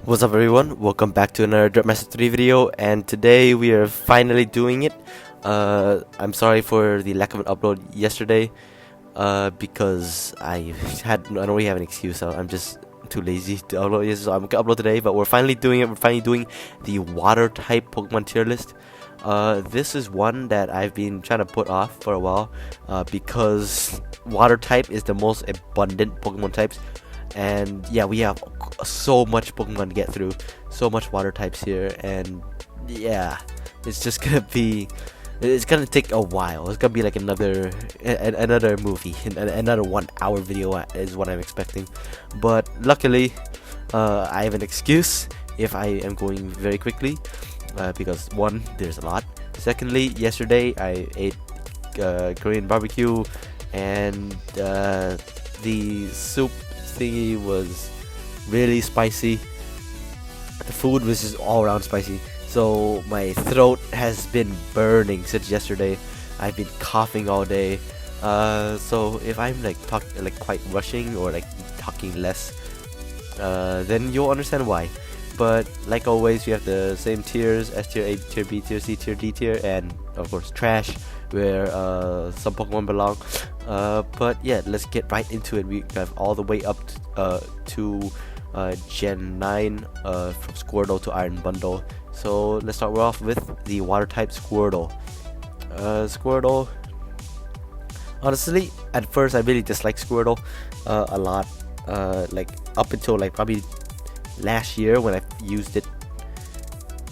What's up everyone, welcome back to another Dirt Master 3 video, and today we are finally doing it. I'm sorry for the lack of an upload yesterday, because I don't really have an excuse. I'm just too lazy to upload it, so I'm gonna upload today, but we're finally doing it. We're finally doing the water type Pokemon tier list. This is one that I've been trying to put off for a while, because water type is the most abundant Pokemon types. And yeah, we have so much Pokemon to get through, so much water types here, and yeah, it's just gonna be, it's gonna take a while. It's gonna be like another movie, another 1 hour video is what I'm expecting. But luckily, I have an excuse if I am going very quickly, because one, there's a lot. Secondly, yesterday I ate Korean barbecue, and the soup thingy was really spicy. The food was just all around spicy, so my throat has been burning since yesterday. I've been coughing all day, so if I'm like quite rushing or like talking less, then you'll understand why. But like always, we have the same tiers: S tier, A tier, B tier, C tier, D tier, and of course trash, where some Pokemon belong. But yeah, let's get right into it. We have all the way up to Gen 9, from Squirtle to Iron Bundle. So let's start off with the water type Squirtle. Squirtle, honestly, at first I really disliked Squirtle a lot. Like up until like probably last year when I used it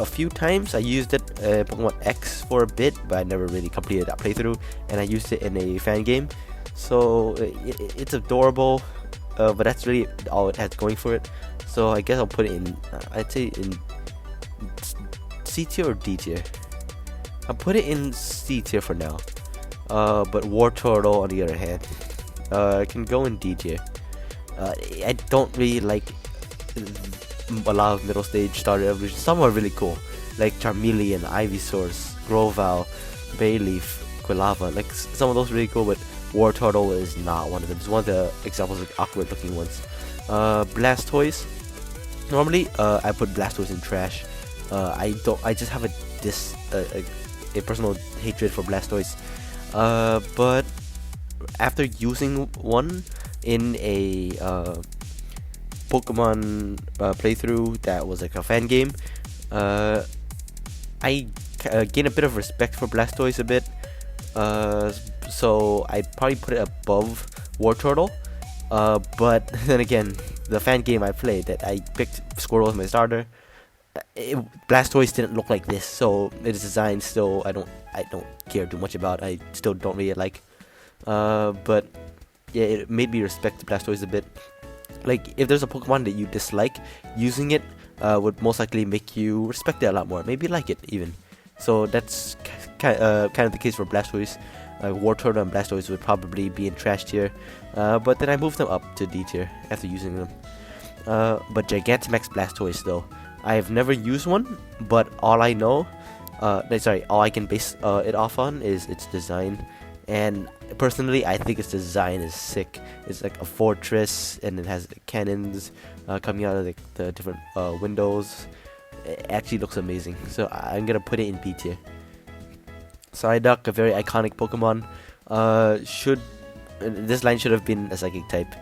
a few times. I used it Pokemon X for a bit, but I never really completed that playthrough, and I used it in a fan game. So it's adorable, but that's really all it has going for it. So I guess I'll put it in, I'd say in C tier or D tier. I'll put it in C tier for now. But War Turtle, on the other hand, can go in D tier. I don't really like a lot of middle stage starter evolutions. Some are really cool, like Charmeleon, Ivysaur, Grovyle, Bayleaf, Quilava. Like some of those are really cool, but War Turtle is not one of them. It's one of the examples of awkward looking ones. Blastoise. Normally, I put Blastoise in trash. I just have a personal hatred for Blastoise. But after using one in a Pokemon playthrough that was like a fan game, I gained a bit of respect for Blastoise a bit. So I probably put it above War Turtle. But then again, the fan game I played that I picked Squirtle as my starter, Blastoise didn't look like this, so its design still I don't care too much about. I still don't really like. But yeah, it made me respect Blastoise a bit. Like, if there's a Pokemon that you dislike, using it would most likely make you respect it a lot more, maybe like it even. So that's kind of the case for Blastoise. War Turtle and Blastoise would probably be in trash tier, but then I moved them up to D tier after using them. But Gigantamax Blastoise though, I have never used one, but all I know, all I can base it off on is its design. And personally, I think its design is sick. It's like a fortress, and it has cannons coming out of the different windows. It actually looks amazing. So I'm gonna put it in B tier. Psyduck, a very iconic Pokemon. This line should have been a Psychic type,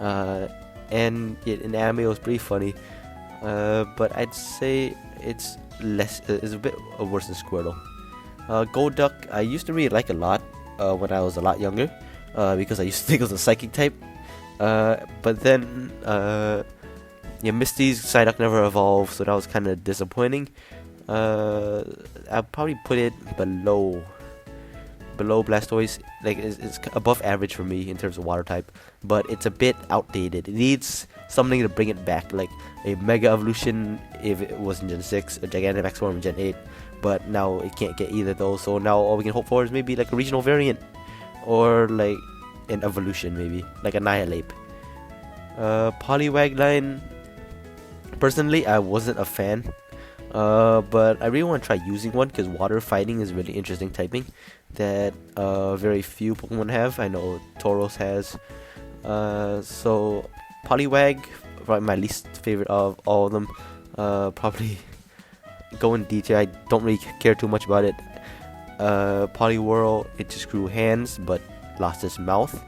and in anime it was pretty funny. But I'd say it's a bit worse than Squirtle. Golduck, I used to really like a lot when I was a lot younger, because I used to think it was a Psychic type. But then Misty's Psyduck never evolved, so that was kind of disappointing. I'll probably put it below Blastoise. Like it's above average for me in terms of water type, but it's a bit outdated. It needs something to bring it back, like a Mega Evolution if it was in Gen 6, a Gigantamax form in Gen 8. But now it can't get either of those, so now all we can hope for is maybe like a regional variant, or like an evolution, maybe like Annihilate. Poliwag line, personally I wasn't a fan. But I really want to try using one, because water fighting is really interesting typing that very few Pokemon have. I know Tauros has. So Poliwag, probably my least favorite of all of them. Probably go in detail. I don't really care too much about it. Poliwhirl, it just grew hands but lost its mouth.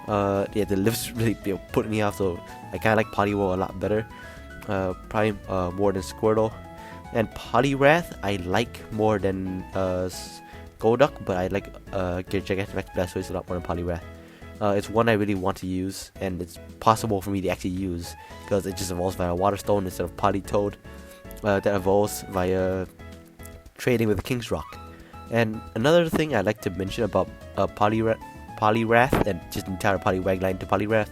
Yeah, the lips really put me off, so I kind of like Poliwhirl a lot better. Probably more than Squirtle. And Poliwrath I like more than Golduck, but I like Gigantamax Blastoise a lot more than Poliwrath. It's one I really want to use, and it's possible for me to actually use because it just evolves via Water Stone instead of Politoed. That evolves via trading with the King's Rock. And another thing I like to mention about Poliwrath and just the entire Poliwag line to Poliwrath,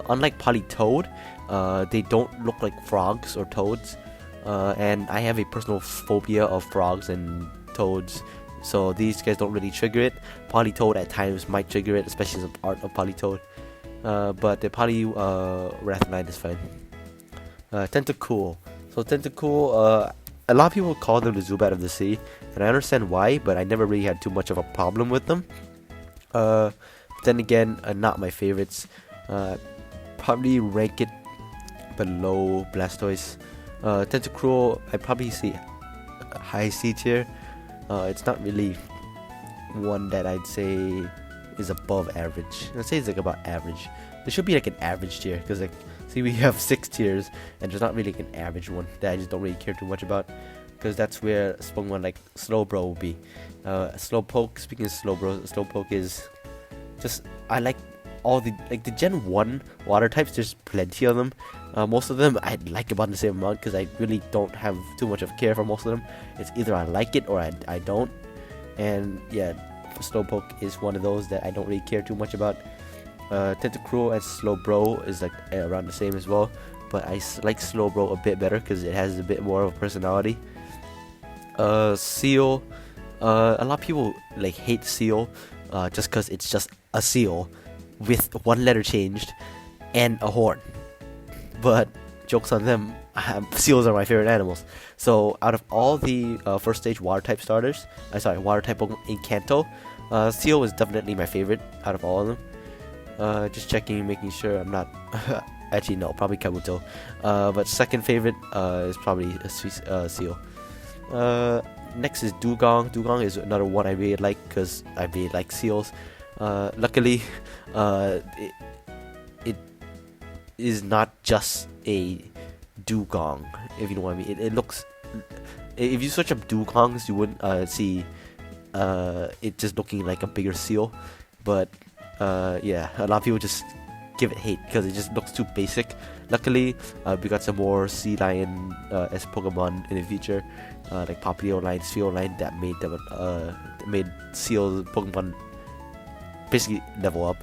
unlike Politoed, they don't look like frogs or toads. And I have a personal phobia of frogs and toads, so these guys don't really trigger it. Politoed at times might trigger it, especially as a part of Politoed. But the Poliwrath line is fine. Tentacool. So Tentacool, a lot of people call them the Zubat of the sea, and I understand why, but I never really had too much of a problem with them. Then again, not my favorites. Probably rank it below Blastoise. Tentacruel, I probably see high C tier. It's not really one that I'd say is above average. I'd say it's like about average. There should be like an average tier, because like, see, we have 6 tiers, and there's not really like an average one that I just don't really care too much about, because that's where Pokemon like Slowbro will be. Slowpoke, speaking of Slowpoke is just, I like all the Gen 1 water types. There's plenty of them. Most of them I like about the same amount, because I really don't have too much of care for most of them. It's either I like it or I don't. And yeah, Slowpoke is one of those that I don't really care too much about. Tentacruel and Slowbro is like around the same as well, but I like Slowbro a bit better because it has a bit more of a personality. Seal, a lot of people like hate Seal just because it's just a seal with one letter changed and a horn. But jokes on them, seals are my favorite animals. So out of all the first stage water type starters, water type Pokemon in Kanto, Seal is definitely my favorite out of all of them. Just checking, making sure I'm not actually no, probably Kabuto. But second favorite is probably Seal. Next is Dugong. Dugong is another one I really like because I really like seals. Luckily, it is not just a Dugong, if you know what I mean. It looks, if you search up Dugongs, you wouldn't see it just looking like a bigger seal. But yeah, a lot of people just give it hate because it just looks too basic. Luckily, we got some more sea lion as Pokemon in the future, like Papio line, Sphere line, that made them made seal Pokemon basically level up.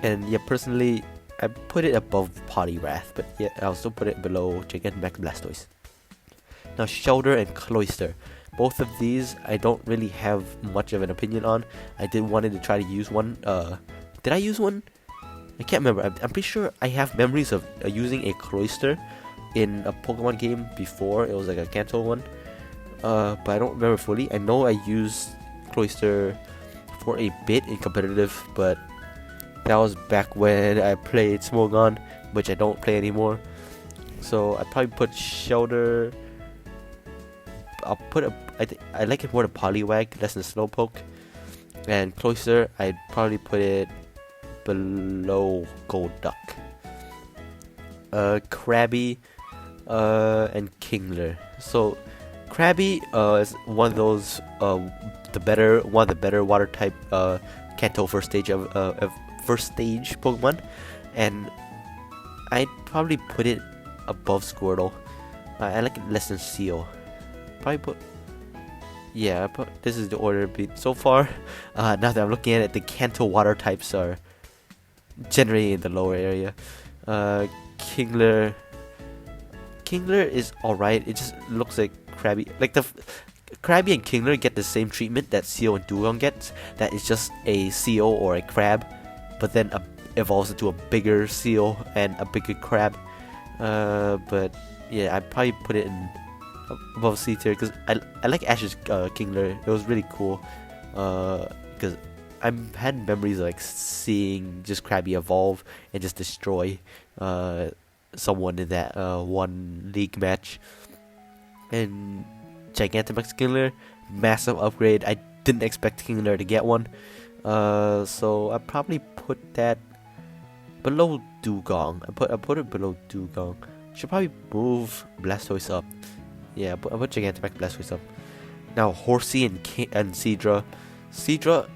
And yeah, personally, I put it above Poliwrath, but yeah, I'll still put it below Gigantamax Blastoise. Now, Shelter and Cloyster. Both of these I don't really have much of an opinion on. I did wanted to try to use one. Did I use one? I can't remember. I'm pretty sure I have memories of using a Cloyster in a Pokemon game before. It was like a Kanto one. But I don't remember fully. I know I used Cloyster for a bit in competitive, but that was back when I played Smogon, which I don't play anymore. So I'd probably put Shelter. I'll put I like it more than Poliwag, less than Slowpoke. And Cloyster, I'd probably put it below Golduck. Krabby, and Kingler. So Krabby is one of those one of the better water type Kanto first stage Pokemon, and I'd probably put it above Squirtle. I like it less than Seal. Probably put, yeah, but this is the order so far. Now that I'm looking at it, the Kanto water types are generally in the lower area. Kingler is alright. It just looks like Krabby. Like the Krabby and Kingler get the same treatment that Seal and Dugong gets. That is just a seal or a crab, but then evolves into a bigger seal and a bigger crab. But yeah, I'd probably put it in above C tier because I like Ash's Kingler. It was really cool because I had memories of like seeing just Krabby evolve and just destroy someone in that one league match. And Gigantamax Kingler, massive upgrade. I didn't expect Kingler to get one. So I probably put that below Dugong. I put it below Dugong. Should probably move Blastoise up. Yeah, I put Gigantamax Blastoise up. Now Horsey and Seadra. Seadra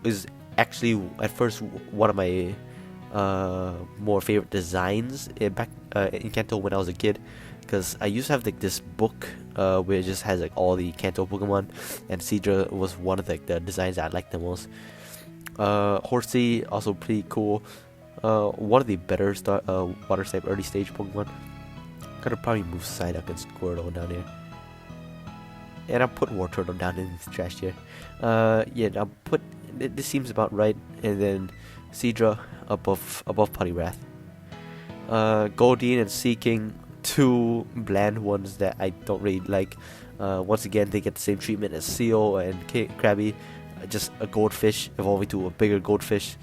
is actually at first one of my more favorite designs back in Kanto when I was a kid, because I used to have like this book where it just has like all the Kanto Pokemon, and Seadra was one of like the designs that I liked the most. Horsey also pretty cool. One of the better water type early stage Pokemon. Gotta probably move Psyduck and Squirtle down here. And I'll put Wartortle down in this trash here. Yeah, I'll put this seems about right, and then Seadra above Poliwrath. Goldeen and Seeking, two bland ones that I don't really like. Once again, they get the same treatment as Seal and Krabby, just a goldfish evolving to a bigger goldfish,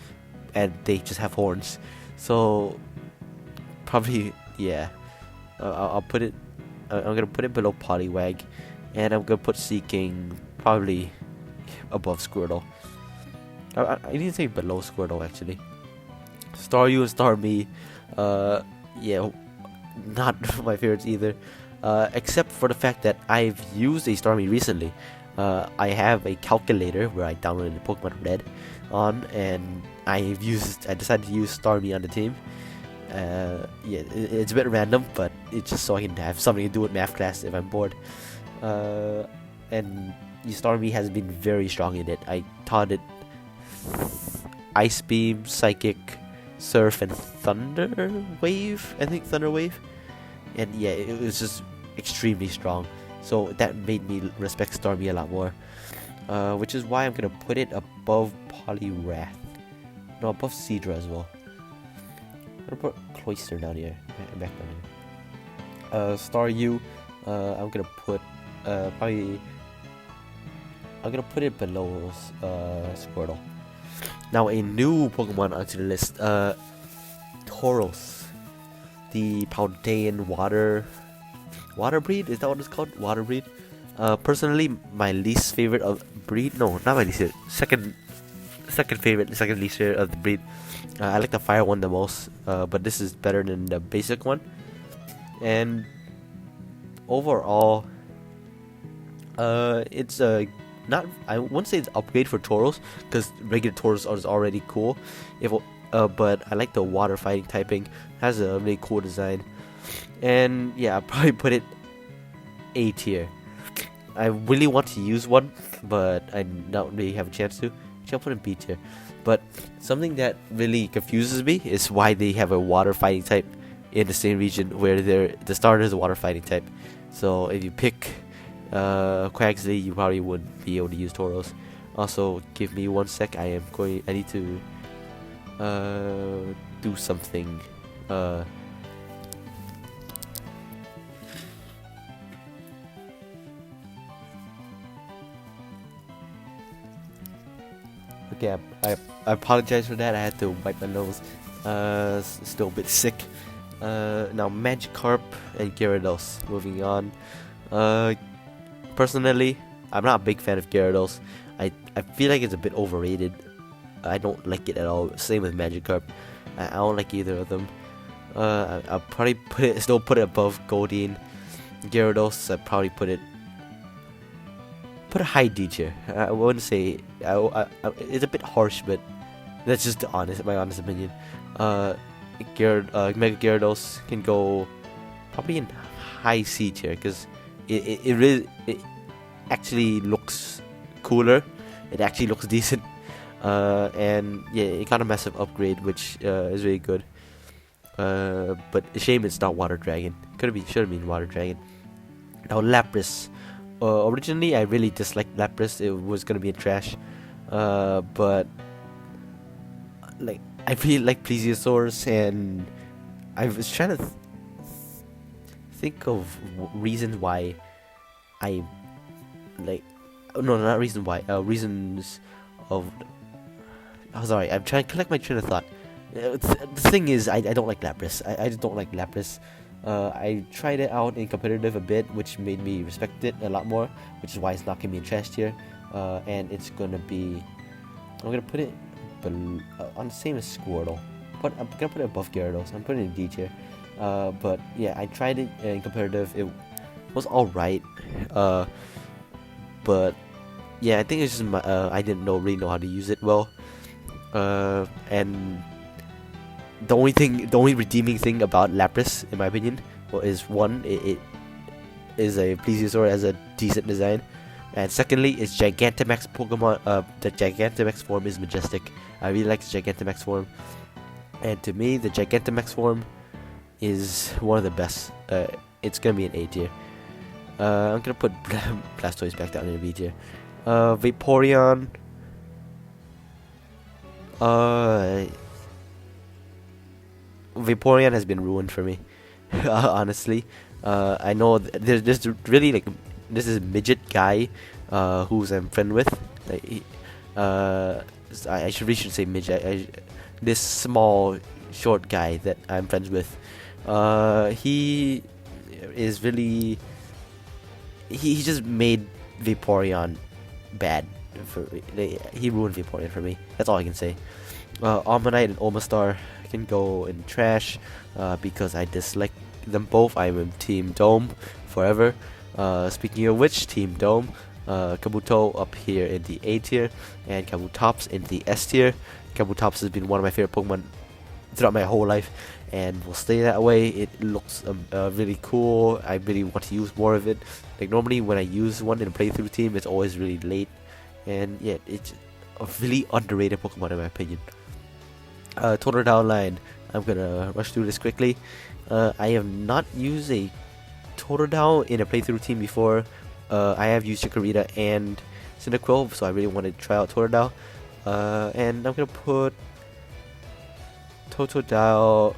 and they just have horns. So probably, yeah, I'll put it. I'm gonna put it below Poliwag, and I'm gonna put Seeking probably above Squirtle. I need to say below Squirtle actually. Staryu and Starmie, yeah, not my favorites either. Except for the fact that I've used a Starmie recently. I have a calculator where I downloaded Pokemon Red on, and I decided to use Starmie on the team. Yeah, it's a bit random, but it's just so I can have something to do with math class if I'm bored. And Starmie has been very strong in it. I taught it Ice Beam, Psychic, Surf, and Thunder Wave. I think Thunder Wave. And yeah, it was just extremely strong. So that made me respect Starmie a lot more. Which is why I'm gonna put it above Poliwrath. No, above Seadra as well. I'm gonna put Cloyster down here. Back down here. Staryu, I'm gonna put probably. I'm gonna put it below Squirtle. Now a new Pokemon onto the list. Tauros, the Paldean water breed. Is that what it's called? Water breed. Personally, my least favorite of breed. No, not my least favorite. Second least favorite of the breed. I like the fire one the most. But this is better than the basic one. And overall, it's a I wouldn't say it's an upgrade for Tauros, because regular Tauros is already cool. But I like the water fighting typing. It has a really cool design. And yeah, I'll probably put it A tier. I really want to use one, but I don't really have a chance to. I'll put it in B tier. But something that really confuses me is why they have a water fighting type in the same region where the starter is a water fighting type. So if you pick Quaxley, you probably wouldn't be able to use Tauros. Also, give me 1 sec. I need to do something. Okay, I apologize for that. I had to wipe my nose. Still a bit sick. Now Magikarp and Gyarados. Moving on. Personally, I'm not a big fan of Gyarados. I feel like it's a bit overrated. I don't like it at all. Same with Magikarp. I don't like either of them. I'll probably still put it above Goldeen. Gyarados, I'd probably put a high D tier. I wouldn't say it's a bit harsh, but that's just my honest opinion. Mega Gyarados can go probably in high C tier, because it actually looks cooler. It actually looks decent. And yeah, it got a massive upgrade, which is really good. But a shame it's not Water Dragon. Should have been Water Dragon. Now Lapras. Originally I really disliked Lapras. It was gonna be a trash. But like I really like Plesiosaurus, and I was trying to think of reasons why I like. No, not reason why. Reasons of. Oh, sorry. I'm trying to collect my train of thought. The thing is, I don't like Lapras. I just don't like Lapras. I tried it out in competitive a bit, which made me respect it a lot more, which is why it's not gonna be in trash tier. And it's gonna be, I'm gonna put it on the same as Squirtle, but I'm gonna put it above Gyarados. I'm putting it in D tier. But yeah, I tried it in competitive. It was alright. But yeah, I think it's just I didn't really know how to use it well. And the only redeeming thing about Lapras, in my opinion, is one, it is a Plesiosaur as a decent design, and secondly, it's Gigantamax Pokemon. The Gigantamax form is majestic. I really like the Gigantamax form, and to me, the Gigantamax form is one of the best. It's gonna be an A tier. I'm gonna put Blastoise back down in a B tier. Vaporeon. Vaporeon has been ruined for me. Honestly, I know there's really like this is a midget guy, who's I'm friend with. Like, I really should say midget. This small short guy that I'm friends with. He is really. He just made Vaporeon bad. He ruined Vaporeon for me. That's all I can say. Omanyte and Omastar can go in trash because I dislike them both. I'm in Team Dome forever. Speaking of which, Team Dome, Kabuto up here in the A tier, and Kabutops in the S tier. Kabutops has been one of my favorite Pokemon throughout my whole life, and will stay that way. It looks really cool. I really want to use more of it. Like normally when I use one in a playthrough team, it's always really late, and yeah, it's a really underrated Pokemon in my opinion. Totodile line. I'm gonna rush through this quickly. I have not used a Totodile in a playthrough team before. I have used Chikorita and Cyndaquil, so I really wanted to try out Totodile. And I'm gonna put Totodile.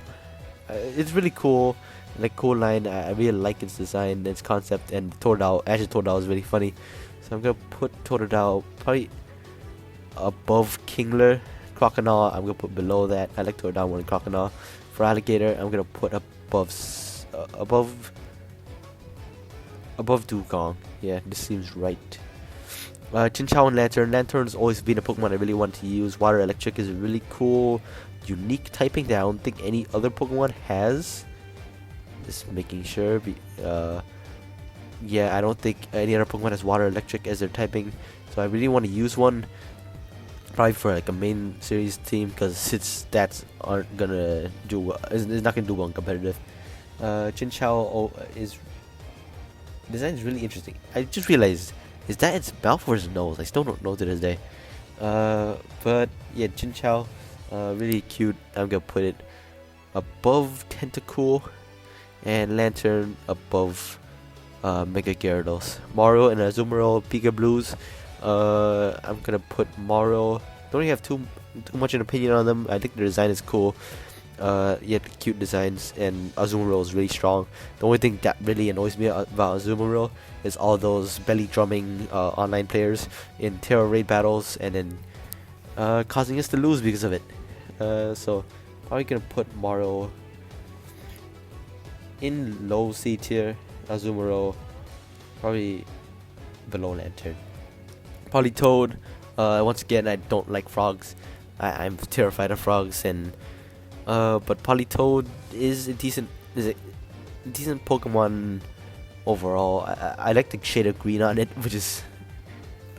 It's really cool, like cool line. I really like its design, its concept, and Totodile is really funny. So I'm gonna put Totodile probably above Kingler. Crocodile, I'm gonna put below that. I like Totodile more than Crocodile. For Alligator, I'm gonna put above Dugong. Yeah, this seems right. Chinchou and Lantern. Lantern's always been a Pokemon I really want to use. Water Electric is a really cool, unique typing that I don't think any other Pokemon has. Just making sure. Yeah, I don't think any other Pokemon has Water Electric as their typing, so I really want to use one. Probably for like a main series team, because its stats aren't gonna do well. It's not gonna do well in competitive. Chinchou is design is really interesting. I just realized, is that its mouth or its nose? I still don't know to this day. But yeah, Chinchou, really cute. I'm gonna put it above Tentacool, and Lantern above Mega Gyarados. Mario and Azumarill, Pika Blues. I'm gonna put Mario. Don't really have too much an opinion on them. I think the design is cool. Yeah, cute designs, and Azumarill is really strong. The only thing that really annoys me about Azumarill is all those belly drumming online players in Terra raid battles, and then causing us to lose because of it. So probably gonna put Mario in low C tier. Azumarill probably below Lantern. Politoed. Once again, I don't like frogs. I'm terrified of frogs, and but Politoed is a decent Pokemon overall. I like the shade of green on it, which is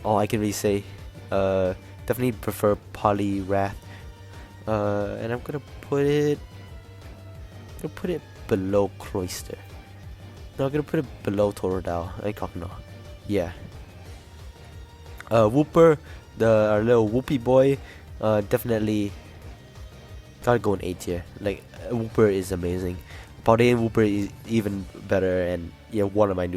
all I can really say. Definitely prefer Poliwrath. And I'm gonna put it below Cloyster. No, I'm gonna put it below Totodile. I can't know. Yeah. Wooper, our little Whoopie boy, definitely gotta go in A tier. Like, Wooper is amazing. Paldea and Wooper is even better, and yeah, one of my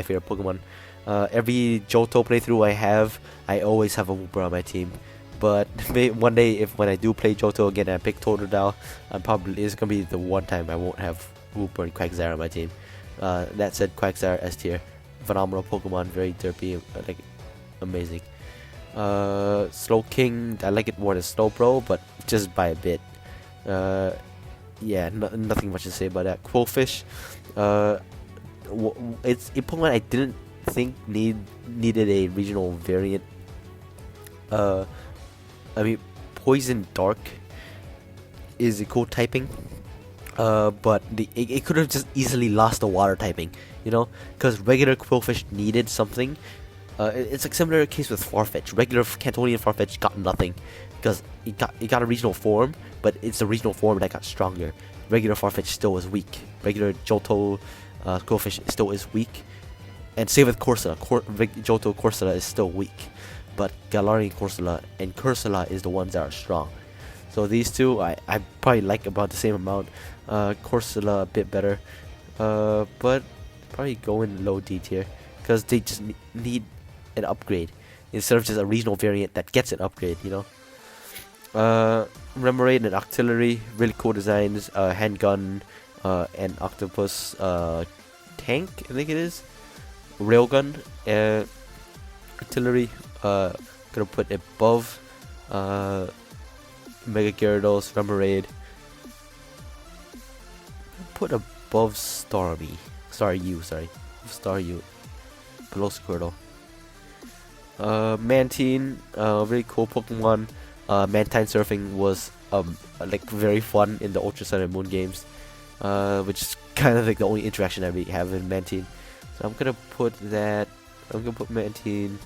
favorite Pokemon. Every Johto playthrough I always have a Wooper on my team. But one day, when I do play Johto again and I pick Totodile, it's gonna be the one time I won't have Wooper and Quagsire on my team. That said, Quagsire S tier, phenomenal Pokemon, very derpy, like amazing. Slowking, I like it more than Slowbro, but just by a bit. Uh, yeah, nothing much to say about that. Quillfish, uh, it's a Pokemon I didn't think needed a regional variant. Uh, I mean, Poison Dark is a cool typing. But it could have just easily lost the water typing, because regular Quillfish needed something. It's like similar case with Farfetch. Regular Cantonian Farfetch got nothing because it got a regional form, but it's the regional form that got stronger. Regular Farfetch still was weak. Regular Johto Quillfish still is weak, and same with Corsola. Johto Corsola is still weak, but Galarian Corsola and Cursula is the ones that are strong. So these two I probably like about the same amount. Corsola a bit better, but probably go in low D tier because they just need an upgrade instead of just a regional variant that gets an upgrade. Remoraid and Octillery, really cool designs. Handgun, and Octopus tank, I think it is. Railgun, Artillery. Gonna put above Mega Gyarados, Remoraid. Put above Starmie. Staryu. Below Squirtle. Mantine, really cool Pokemon. Mantine surfing was like very fun in the Ultra Sun and Moon games, which is kind of like the only interaction I really have in Mantine. So I'm gonna put Mantine.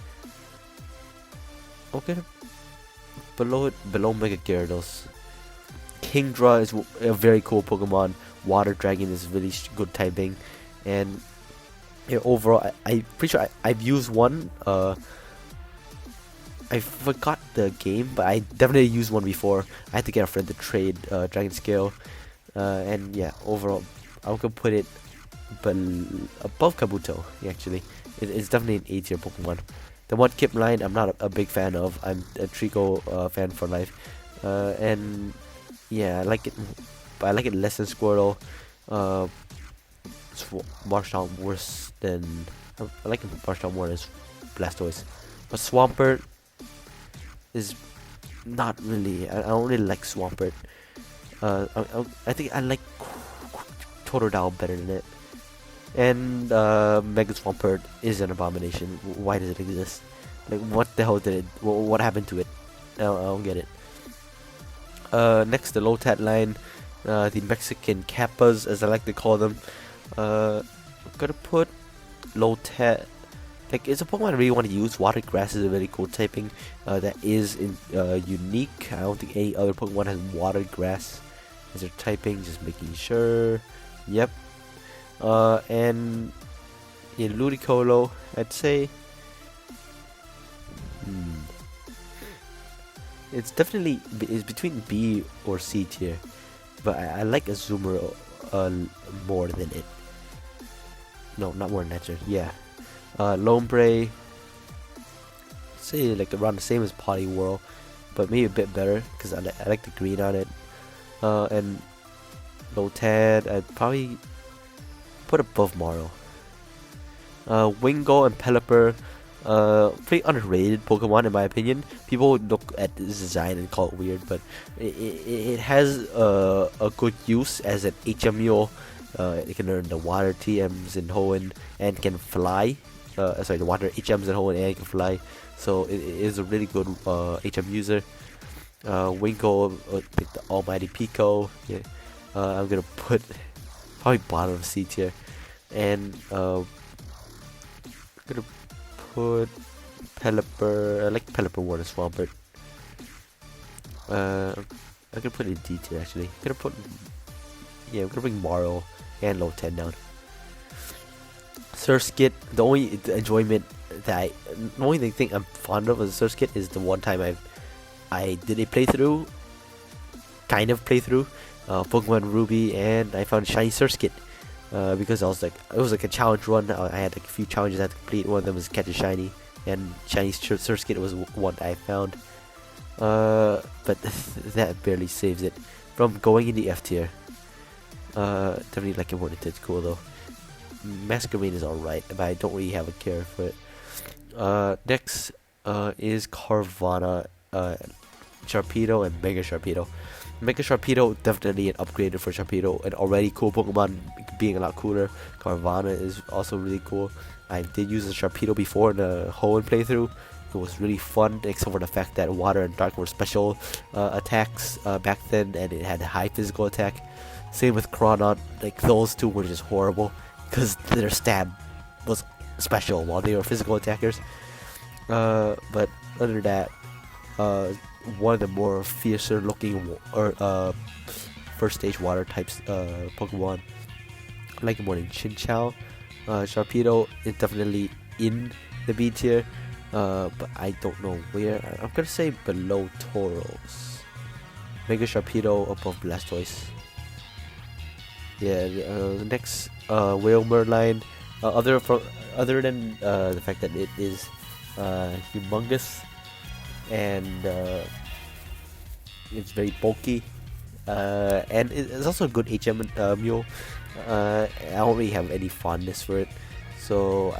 Okay, below Mega Gyarados. Kingdra is a very cool Pokemon. Water Dragon is really good typing, and overall, I'm pretty sure I've used one. I forgot the game, but I definitely used one before. I had to get a friend to trade Dragon Scale, and yeah, overall, I'm gonna put it above Kabuto. Actually, it's definitely an A tier Pokemon. The one Kip line, I'm not a big fan of. I'm a Trico fan for life, and yeah, I like it. I like it less than Squirtle. Marshall worse than I like Marshall more as Blastoise, but Swampert is not really. I don't really like Swampert. I think I like Totodile better than it. And Mega Swampert is an abomination. Why does it exist? Like, what the hell did it? What happened to it? I don't get it. Next, the Lotat line, the Mexican Kappas, as I like to call them. I'm gonna put Lotat. Like, it's a Pokemon I really want to use. Water Grass is a really cool typing that is unique. I don't think any other Pokemon has Water Grass as their typing. Just making sure. Yep. And in Ludicolo, I'd say it's definitely between B or C tier, but I like Azumarill more than it. No, not more than that. Yeah. Lombre, say like around the same as Poliwhirl, but maybe a bit better because I like the green on it. And Lotad, I'd probably put above Maro. Wingull and Pelipper, pretty underrated Pokemon in my opinion. People look at this design and call it weird, but it has a good use as an HMU. It can earn the water TMs in Hoenn and can fly. The water HMs in Hoenn and it can fly. So it is a really good HM user. Wingull, like the Almighty Pico. Yeah. I'm gonna put probably bottom of C tier, and I'm gonna put Pelipper. I like Pelipper more than Swampert. I'm gonna put it in D tier actually. I'm gonna bring Marl and Lotan down. Surskit, the only enjoyment the only thing I'm fond of as a Surskit is the one time I did a playthrough, Pokemon Ruby, and I found shiny Surskit. Because it was like a challenge run. I had like a few challenges I had to complete. One of them was catch a shiny, and shiny Surskit was one I found. But that barely saves it from going in the F tier. Definitely like it more than it's cool though. Masquerain is alright, but I don't really have a care for it. Next is Carvana, Sharpedo, and Mega Sharpedo. Mega Sharpedo, definitely an upgrade for Sharpedo. An already cool Pokemon being a lot cooler. Carvana is also really cool. I did use the Sharpedo before in the Hoenn playthrough. It was really fun, except for the fact that Water and Dark were special attacks back then, and it had a high physical attack. Same with Chronon. Like, those two were just horrible, because their stab was special while they were physical attackers. But other than that, one of the more fiercer looking first stage water types Pokemon. I like it more than Chinchou. Sharpedo is definitely in the B tier, but I don't know where. I'm gonna say below Tauros. Mega Sharpedo above Blastoise. Yeah, the next Whalmer line. Other than the fact that it is humongous and it's very bulky, and it's also a good HM mule. I don't really have any fondness for it, so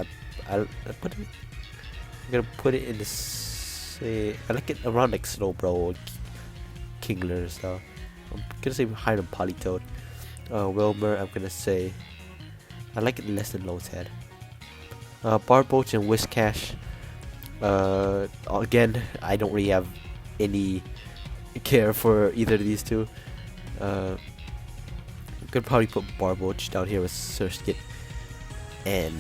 I put it. I'm gonna put it in the say. I like it around like Slowbro or Kingler and stuff. I'm gonna say higher than Politoed. Wilmer, I'm gonna say I like it less than Lotad. Barboach and Whiscash. Again, I don't really have any care for either of these two. Could probably put Barboach down here with Surskit and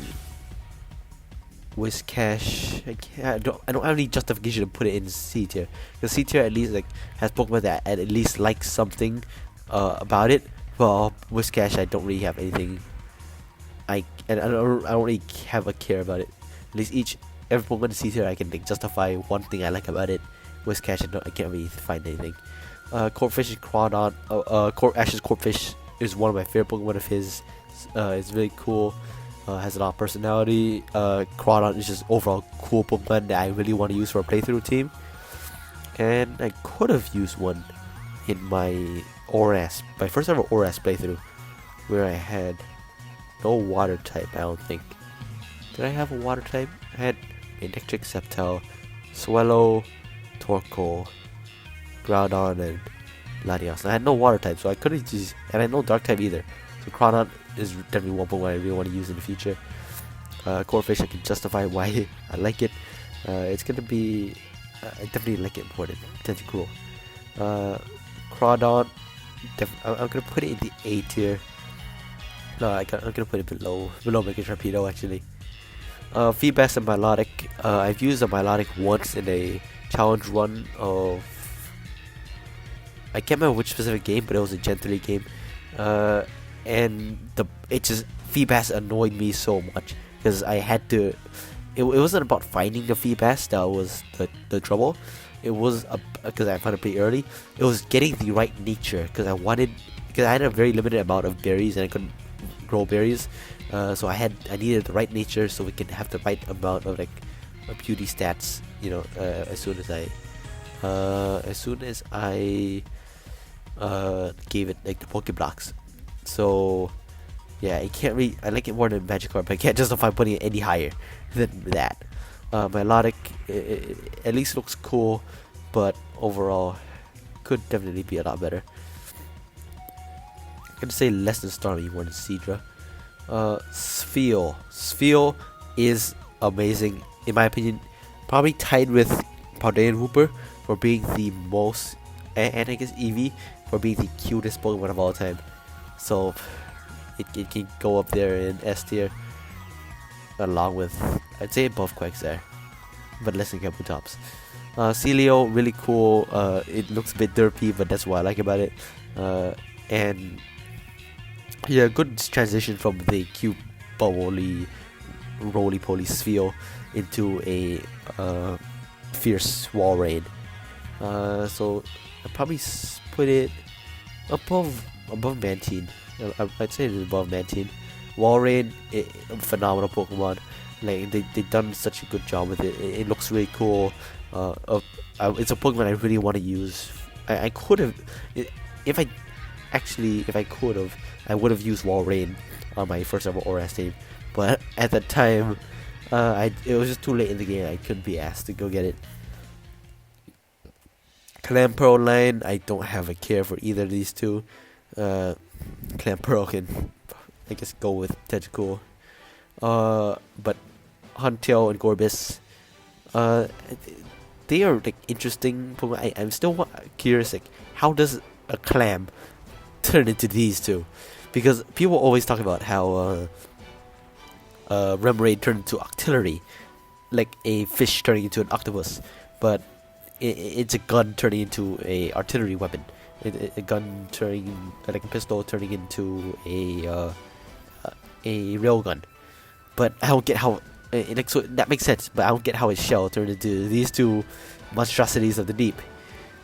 Whiscash. I don't have any justification to put it in C tier, because C tier at least like has Pokemon that at least like something about it. Well, Whiscash, I don't really have anything. I don't really have a care about it. At least every Pokemon in C tier I can like justify one thing I like about it. Whiscash, I can't really find anything. Corphish and Crawdon. Ash's Corphish is one of my favorite Pokemon of his. It's really cool. Has a lot of personality. Crawdon is just overall cool Pokemon that I really want to use for a playthrough team. And I could have used one in my my first ever ORAS playthrough, where I had no water type. I don't think. Did I have a water type? I had Electric Sceptile, Swellow, Torkoal, Groudon, and Latios. I had no water type, so I couldn't use, and I had no dark type either. So Groudon is definitely one Pokemon I really want to use in the future. Corphish, I can justify why I like it. It's gonna be, I definitely like it more than Tentacool. Groudon, I'm gonna put it in the A tier. No, I'm gonna put it below Mega Sharpedo actually. Feebas and Milotic. I've used a Milotic once in a challenge run of, I can't remember which specific game, but it was a Gen 3 game. And Feebas annoyed me so much, because I had to. It wasn't about finding the Feebas that was the trouble. It was because I found it pretty early. It was getting the right nature, because I had a very limited amount of berries and I couldn't grow berries. So I needed the right nature so we can have the right amount of like beauty stats. You know, as soon as I gave it like the Pokeblocks. So yeah, I like it more than Magikarp, but I can't justify putting it any higher than that. Milotic, it at least looks cool, but overall could definitely be a lot better. I'm gonna say less than Starmie, more than Seadra. Spheal is amazing in my opinion, probably tied with Paldea and Hooper for being the most, and I guess Eevee for being the cutest Pokemon of all time. So it can go up there in S tier, along with, I'd say, above Quagsire, but less than Kabutops. Celio, really cool. It looks a bit derpy, but that's what I like about it. And yeah, good transition from the cute bubbly roly-poly Spheal into a fierce Walrein. So I'd probably put it above Mantine. I'd say it's above Mantine. Walrein, phenomenal Pokemon. Like they done such a good job with it. It looks really cool. It's a Pokemon I really want to use. I could have, if I could have, I would have used Walrein on my first ever ORAS team. But at the time, it was just too late in the game. I couldn't be asked to go get it. Clampearl line, I don't have a care for either of these two. Clampearl can, I guess, go with Tentacool. But Huntail and Gorbis, uh, they are like interesting Pokemon. I'm still curious, like, how does a clam turn into these two? Because people always talk about how Remoraid turned into Octillery, like a fish turning into an octopus, but it's a gun turning into a artillery weapon. A gun turning, like a pistol turning into a railgun. But I don't get how. Like, so that makes sense, but I don't get how its shell turned into these two monstrosities of the deep.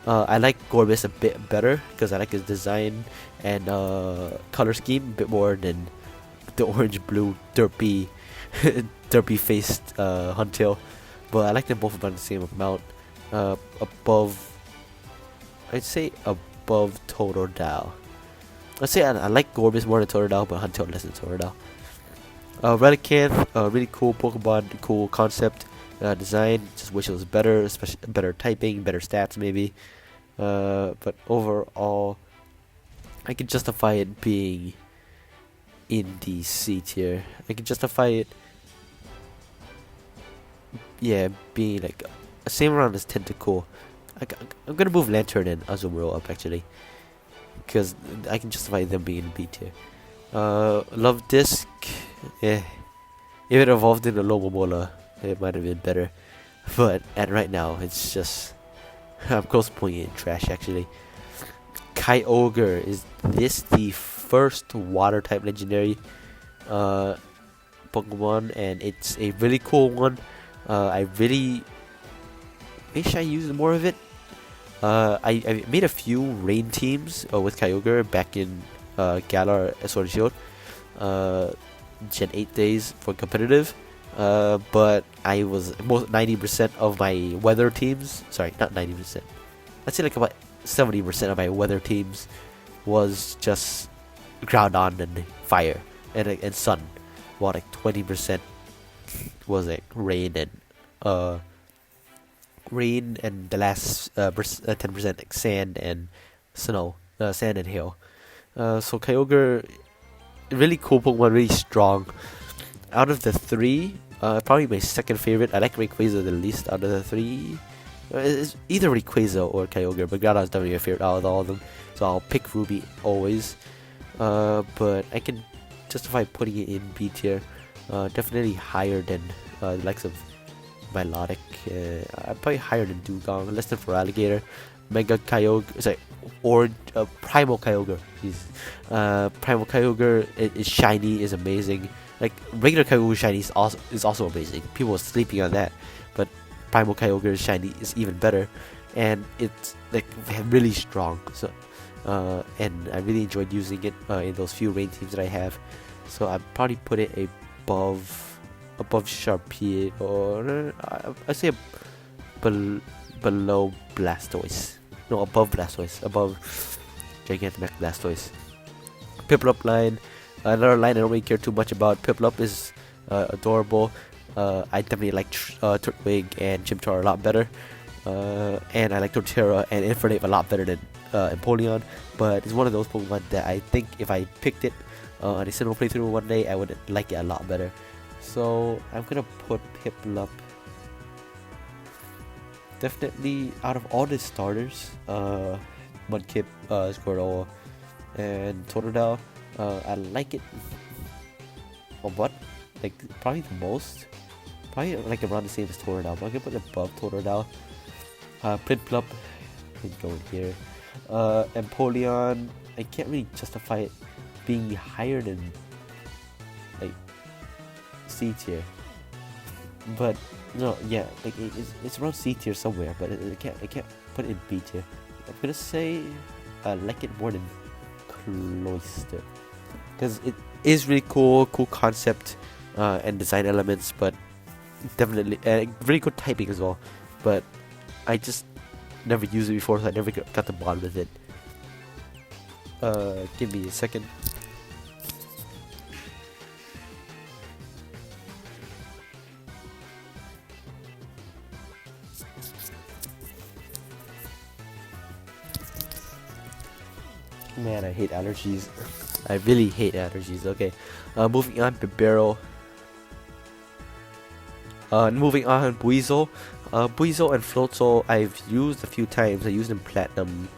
I like Gorbis a bit better because I like his design and color scheme a bit more than the orange blue derpy derpy faced Huntail. But I like them both about the same amount. Above, I'd say above Totodile. I'd say I like Gorbis more than Totodile, but Huntail less than Totodile. Relicanth, really cool Pokemon, cool concept, design. Just wish it was better, especially better typing, better stats maybe. But overall, I can justify it being in the C tier. I can justify it, yeah, being like same around as Tentacool. I'm gonna move Lantern and Azumarill up actually, because I can justify them being in B tier. Love Disc, eh. If it evolved into Lomomola, it might have been better. But at right now, it's just I'm close to putting it in trash actually. Kyogre, is this the first water type legendary Pokemon? And it's a really cool one. I really wish I used more of it. I made a few rain teams with Kyogre back in Galar Sword and Shield, Gen 8 days for competitive. But I was 90% of my weather teams. Sorry, not 90%. I'd say like about 70% of my weather teams was just ground-on and fire and sun, while like 20% was like rain and the last 10% like sand and snow, sand and hail. So Kyogre, really cool Pokemon, really strong. Out of the three, probably my second favorite. I like Rayquaza the least out of the three. It's either Rayquaza or Kyogre, but Groudon is definitely my favorite out of all of them. So I'll pick Ruby always. But I can justify putting it in B tier. Definitely higher than the likes of Milotic. Probably higher than Dugong, less than Feraligatr. Mega Kyogre, sorry, or Primal Kyogre. Primal Kyogre is shiny, is amazing. Like regular Kyogre shiny is also amazing. People are sleeping on that, but Primal Kyogre shiny is even better, and it's like really strong. So, and I really enjoyed using it in those few rain teams that I have. So I probably put it above Sharpie, or I say below Blastoise. No, above Blastoise, above Gigantamax Blastoise. Piplup line, another line I don't really care too much about. Piplup is adorable. I definitely like Turtwig and Chimchar a lot better. And I like Torterra and Infernape a lot better than Empoleon. But it's one of those Pokemon that I think if I picked it on a single playthrough one day, I would like it a lot better. So I'm gonna put Piplup definitely out of all the starters, Mudkip, Squirtle, and Totodile. I like it a lot, like probably the most, probably like around the same as Totodile, but I can put it above Totodile. Piplup can go in here. Empoleon, I can't really justify it being higher than like C tier, but no, yeah, like it's around C tier somewhere, but I can't put it in B tier. I'm gonna say I like it more than Cloyster, because it is really cool concept and design elements, but definitely really good typing as well. But I just never used it before, so I never got the bond with it. Give me a second. Man, I hate allergies. I really hate allergies. Okay, moving on, Bibero. Moving on, Buizel. Buizel and Floatzel I've used a few times. I used in Platinum.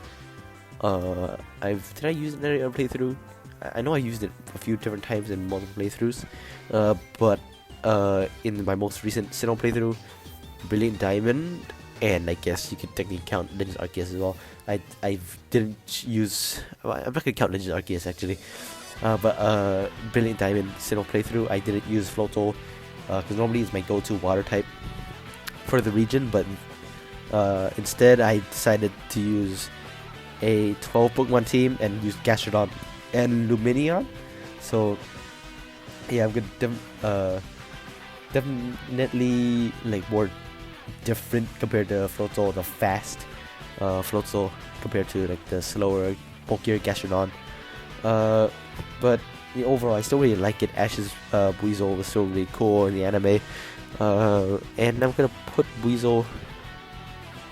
Did I use it in a playthrough? I know I used it a few different times in multiple playthroughs. But in my most recent Sinnoh playthrough, Brilliant Diamond, and I guess you could technically count Legends Arceus as well. I didn't use. Well, I'm not gonna count Legends Arceus actually. But Brilliant Diamond Sinnoh playthrough, I didn't use Floatzel because normally it's my go-to water type for the region, but instead I decided to use a 12 Pokemon team and use Gastrodon and Lumineon. So yeah, I'm gonna definitely like more different compared to Floatzel, the fast Floatzel compared to like the slower, bulkier Gastrodon. But yeah, overall, I still really like it. Ash's Buizel was still really cool in the anime. And I'm gonna put Buizel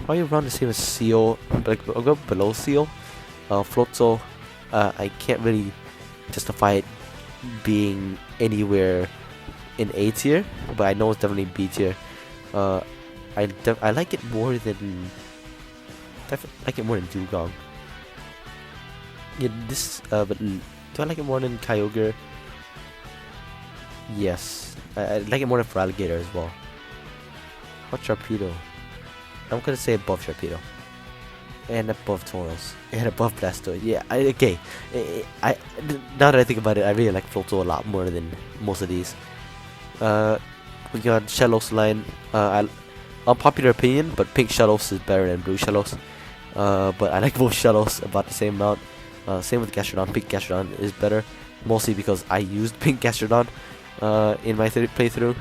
probably around the same as Seal, but like, I'll go below Seal. Floatzel, I can't really justify it being anywhere in A tier, but I know it's definitely B tier. I like it more than Dugong. Yeah, but do I like it more than Kyogre? Yes, I like it more than Feraligatr as well. How Sharpedo? I'm gonna say above Sharpedo, and above Tauros, and above Blastoise. Yeah, okay. Now that I think about it, I really like Floatzel a lot more than most of these. We got Shellos line. Unpopular opinion, but Pink Shellos is better than Blue Shellos. But I like both Shellos about the same amount. Same with Gastrodon. Pink Gastrodon is better, mostly because I used Pink Gastrodon in my playthrough.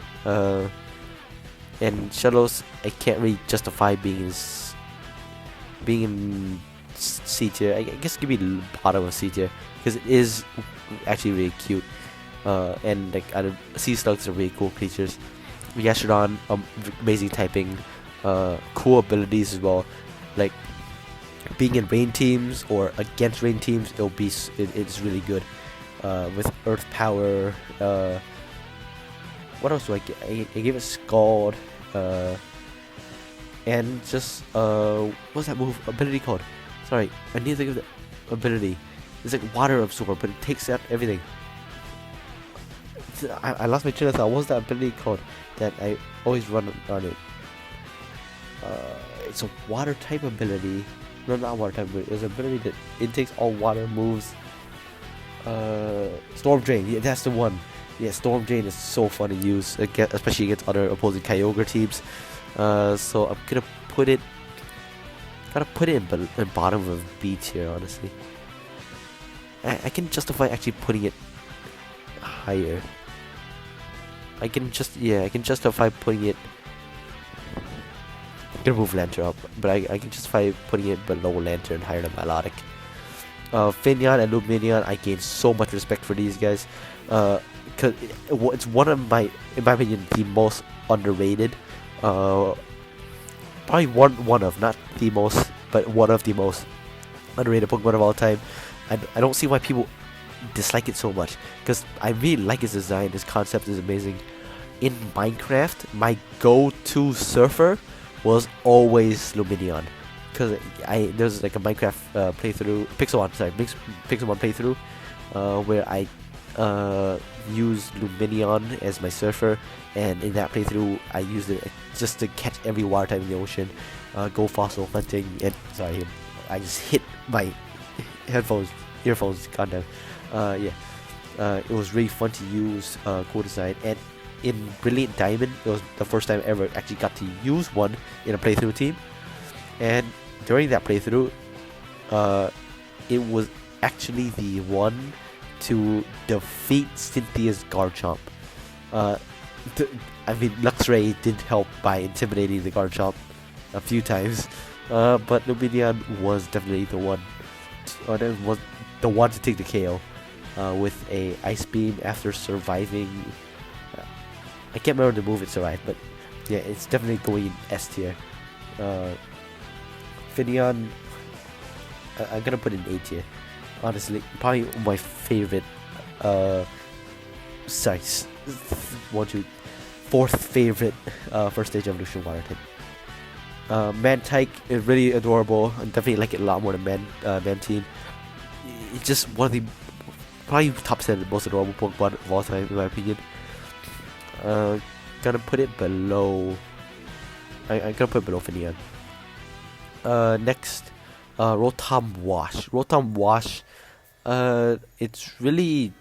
And Shellos, I can't really justify being in C tier. I guess it could be the bottom of C tier because it is actually really cute. And like sea slugs are really cool creatures. Gastrodon, amazing typing, cool abilities as well. Like being in rain teams or against rain teams, it's really good. With earth power. What else do I get? I gave it Scald. And just what's that move ability called? Sorry, I need to think of the ability. It's like water absorber, but it takes out everything. I lost my train of thought. What's that ability called that I always run on it? It's a water type ability. No, not water type ability. It's an ability that it takes all water moves. Storm Drain. Yeah, that's the one. Yeah, Storm Drain is so fun to use, especially against other opposing Kyogre teams. So I'm gonna put it. Gotta put it in bottom of B tier, honestly. I can justify actually putting it higher. I can justify putting it. I'm gonna move Lantern up, but I can justify putting it below Lantern, higher than Melodic. Finneon and Lumineon, I gain so much respect for these guys. Cause it's one of in my opinion, the most underrated. Probably one of, not the most, but one of the most underrated Pokemon of all time. I don't see why people dislike it so much, because I really like its design. This concept is amazing. In Minecraft, my go-to surfer was always Lumineon, because there's like a Minecraft playthrough, Pixel One playthrough, where I used Lumineon as my surfer, and in that playthrough I used it just to catch every water type in the ocean, go fossil hunting, and sorry, I just hit my earphones, goddamn. It was really fun to use, cool design, and in Brilliant Diamond, it was the first time I ever actually got to use one in a playthrough team, and during that playthrough, it was actually the one to defeat Cynthia's Garchomp. Luxray did help by intimidating the Garchomp a few times, but Lumineon was definitely the one. That was the one to take the KO with a Ice Beam after surviving. I can't remember the move it survived, but yeah, it's definitely going in S tier. Finneon, I'm gonna put in A tier. Honestly, probably my favorite. Sorry, one, two, fourth favorite first stage evolution water type. Mantike is really adorable. I definitely like it a lot more than Mantine. It's just one of the probably top 10 most adorable Pokemon of all time, in my opinion. Gonna put it below. I'm gonna put it below Finneon. Next, Rotom Wash. Rotom Wash. It's really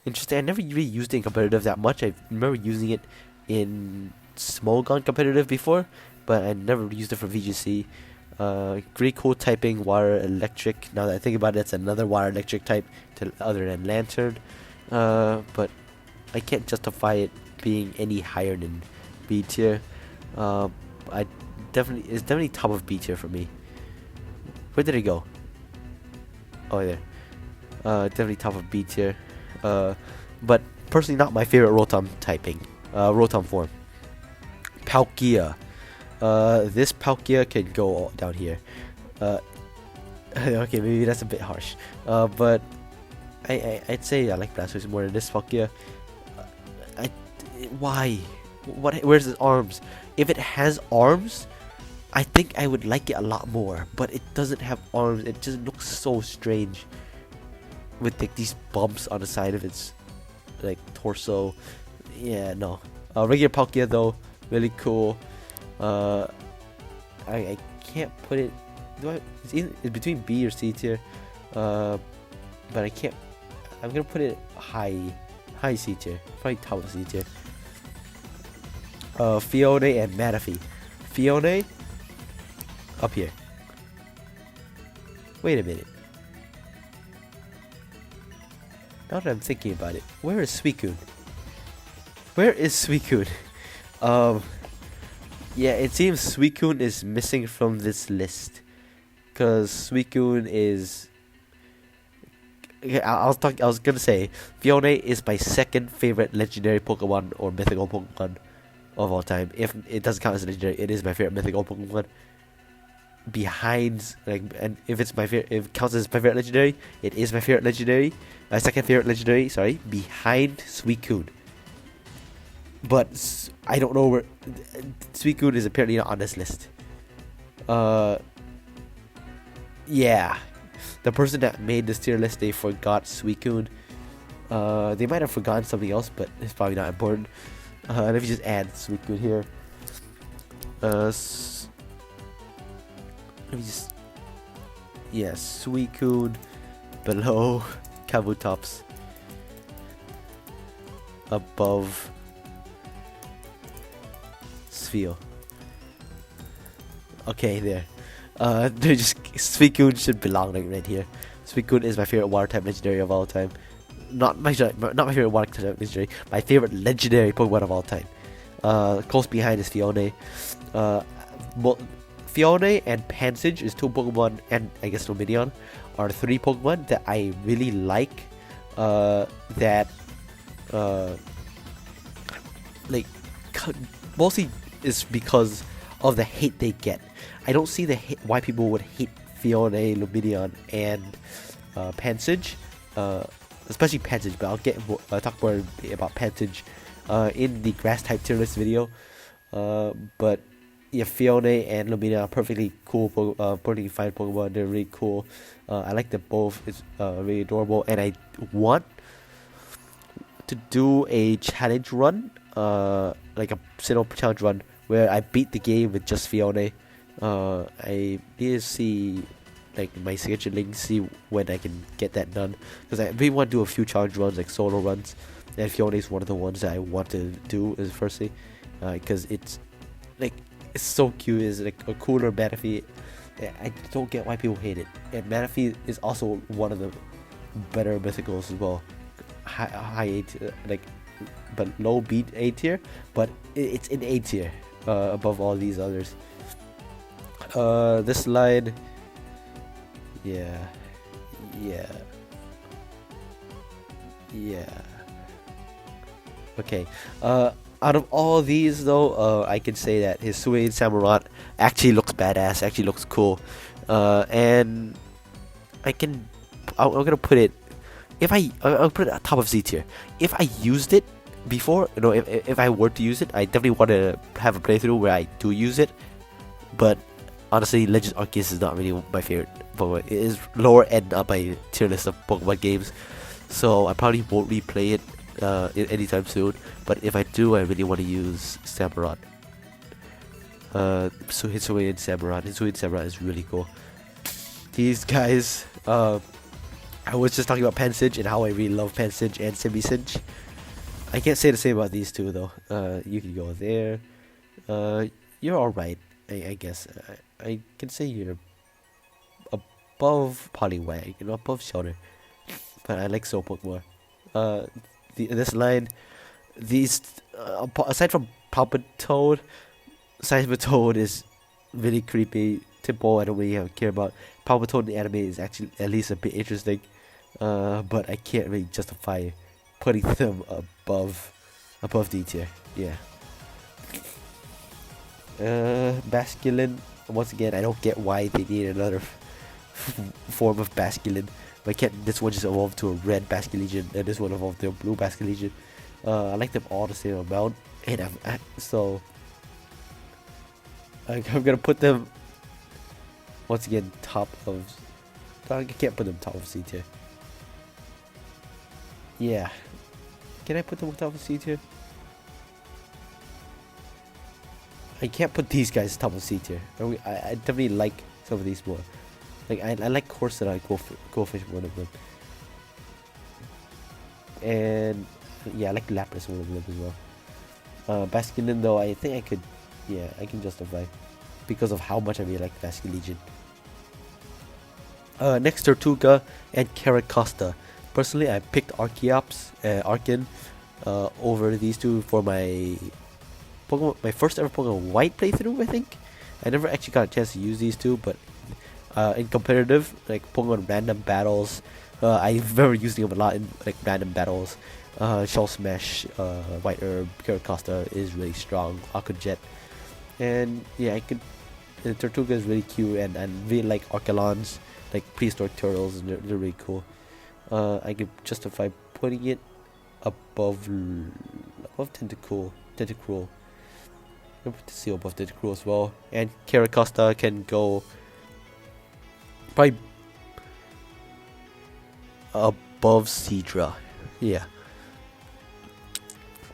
interesting. I never really used it in competitive that much. I remember using it in Smogon competitive before, but I never used it for VGC. Pretty cool typing, water, electric. Now that I think about it, it's another water electric type other than Lantern. But I can't justify it being any higher than B tier. It's definitely top of B tier for me. Where did it go? Oh, there. Definitely top of B tier. But personally, not my favorite Rotom Rotom form. Palkia. This Palkia can go down here. Okay, maybe that's a bit harsh. But I'd say I like Blastoise more than this Palkia. Why? Where's its arms? If it has arms, I think I would like it a lot more. But it doesn't have arms. It just looks so strange with like these bumps on the side of its like torso. Yeah, no. Regular Palkia though, really cool. I can't put it. It's between B or C tier. But I can't. I'm gonna put it high C tier, probably top of C tier. Fione and Manaphy. Fione up here. Wait a minute. Now that I'm thinking about it, where is Suicune? Where is Suicune? Yeah, it seems Suicune is missing from this list, cause Suicune is. I was gonna say Fione is my second favorite legendary Pokemon or mythical Pokemon of all time. If it doesn't count as legendary, it is my favorite mythical Pokemon. Behind, like, and if it counts as my favorite legendary, it is my favorite legendary. My second favorite legendary, sorry, behind Suicune. But I don't know where Suicune is apparently not on this list. Yeah, the person that made this tier list, they forgot Suicune. They might have forgotten something else, but it's probably not important. Let me just add Suicune here. Let me just, yeah, Suicune below Kabutops, above Sphere. Okay, there. They're just Suicune should belong like right here. Suicune is my favorite water type legendary of all time. Not my favorite water type legendary. My favorite legendary Pokemon of all time. Close behind is Fione. Fione and Pansage is two Pokemon, and I guess Lumineon are three Pokemon that I really like. Mostly is because of the hate they get. I don't see why people would hate Fione, Lumineon, and Pansage, especially Pansage. But I'll talk more about Pansage in the Grass type tier list video. But yeah, Fione and Lumineon are perfectly cool, perfectly fine Pokemon. They're really cool. I like them both. It's really adorable, and I want to do a challenge run, like a single challenge run where I beat the game with just Fione. I need to see like my scheduling, see when I can get that done, because I really want to do a few challenge runs, like solo runs, and Fione is one of the ones that I want to do is firstly, because it's so cute. It's like a cooler Manaphy. I don't get why people hate it. And Manaphy is also one of the better mythicals as well. High A tier, but low B A tier, but it's in A tier, above all these others. This line, yeah. Okay. Out of all these though, I can say that his Hisuian Samurott actually looks badass, actually looks cool. And I can. I'm gonna put it. If I'll put it at top of C tier. If I used it before, if I were to use it, I definitely want to have a playthrough where I do use it. But honestly, Legends Arceus is not really my favorite Pokemon. It is lower end on my tier list of Pokemon games, so I probably won't replay it anytime soon. But if I do, I really want to use Samurott. So Hitsui and Samurott is really cool. These guys, I was just talking about Pansage and how I really love Pansage and Simisage. I can't say the same about these two though. You can go there. You're alright, I guess. I can say you're above Poliwag, above Shelter. But I like Slowpoke more. This line, aside from Palpitoad, Seismitoad is really creepy. Tempo, I don't really care about. Palpitoad in the anime is actually at least a bit interesting. But I can't really justify putting them above D tier. Yeah. Basculin. Once again, I don't get why they need another form of Basculin. Why can't this one just evolve to a red Basculegion and this one evolve to a blue Basculegion? I like them all the same amount, and I'm gonna put them once again top of. I can't put them top of C tier. Yeah, can I put them on top of C tier? I can't put these guys top of C tier. I definitely like some of these more. Like I like Corsola, Goldfish, one of them, and yeah, I like Lapras, one of them as well. Basculin though, I think I could, yeah, I can justify because of how much I really like Basculegion. Next, Tortuga and Caracosta. Personally, I picked Archeops, Arkin, over these two for my Pokemon, my first ever Pokemon White playthrough. I think I never actually got a chance to use these two, but in competitive, like Pokemon random battles, I remember using them a lot in like random battles. Shell Smash, White Herb, Caracosta is really strong. Aqua Jet, and yeah, Tortuga is really cute, and I really like Archelons, like prehistoric turtles, and they're really cool. I could justify putting it above Tentacruel. I'm put the seal above Tentacruel as well, and Caracosta can go probably above Seadra. Yeah.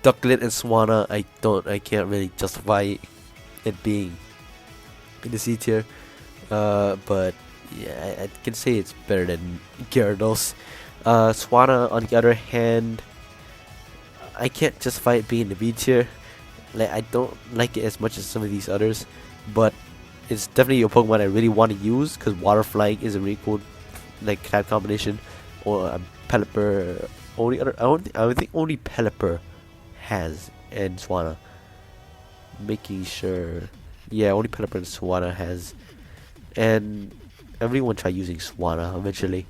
Ducklet and Swanna, I can't really justify it being in the C tier. But yeah, I can say it's better than Gyarados. Swanna, on the other hand, I can't justify it being in the B tier. Like, I don't like it as much as some of these others, but it's definitely a Pokemon I really want to use because Water Flying is a really cool like type combination. Or Pelipper, I think only Pelipper has, and Swanna. Making sure, yeah, only Pelipper and Swanna has, and I really want to try using Swanna eventually.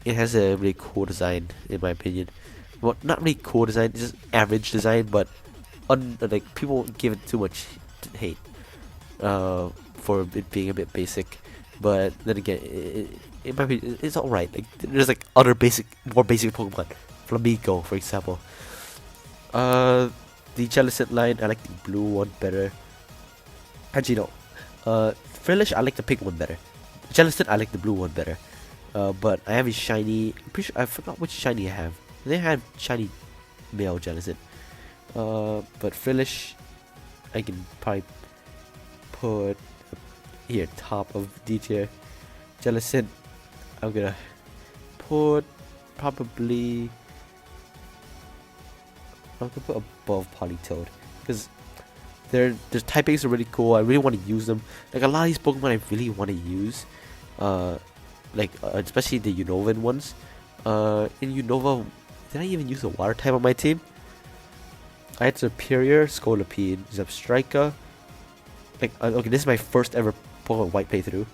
It has a really cool design, in my opinion. Well, not really cool design, it's just average design, but like people give it too much hate for it being a bit basic. But then again, it might be, it's alright. Like there's like other more basic Pokemon, Flamigo for example. The Jellicent line, I like the blue one better. Actually no, Frillish, I like the pink one better. Jellicent, I like the blue one better. But I have a shiny. I'm pretty sure I forgot which shiny I have. They have shiny male Jellicent. But Frillish, I can probably put here top of D tier. Jellicent, I'm gonna put probably. I'm gonna put above Politoed because their typings are really cool. I really want to use them. Like a lot of these Pokemon, I really want to use. Especially the Unovan ones. In Unova, did I even use the Water type on my team? I had Superior, Scolipede, Zebstrika. Like, okay, this is my first ever Pokemon White playthrough.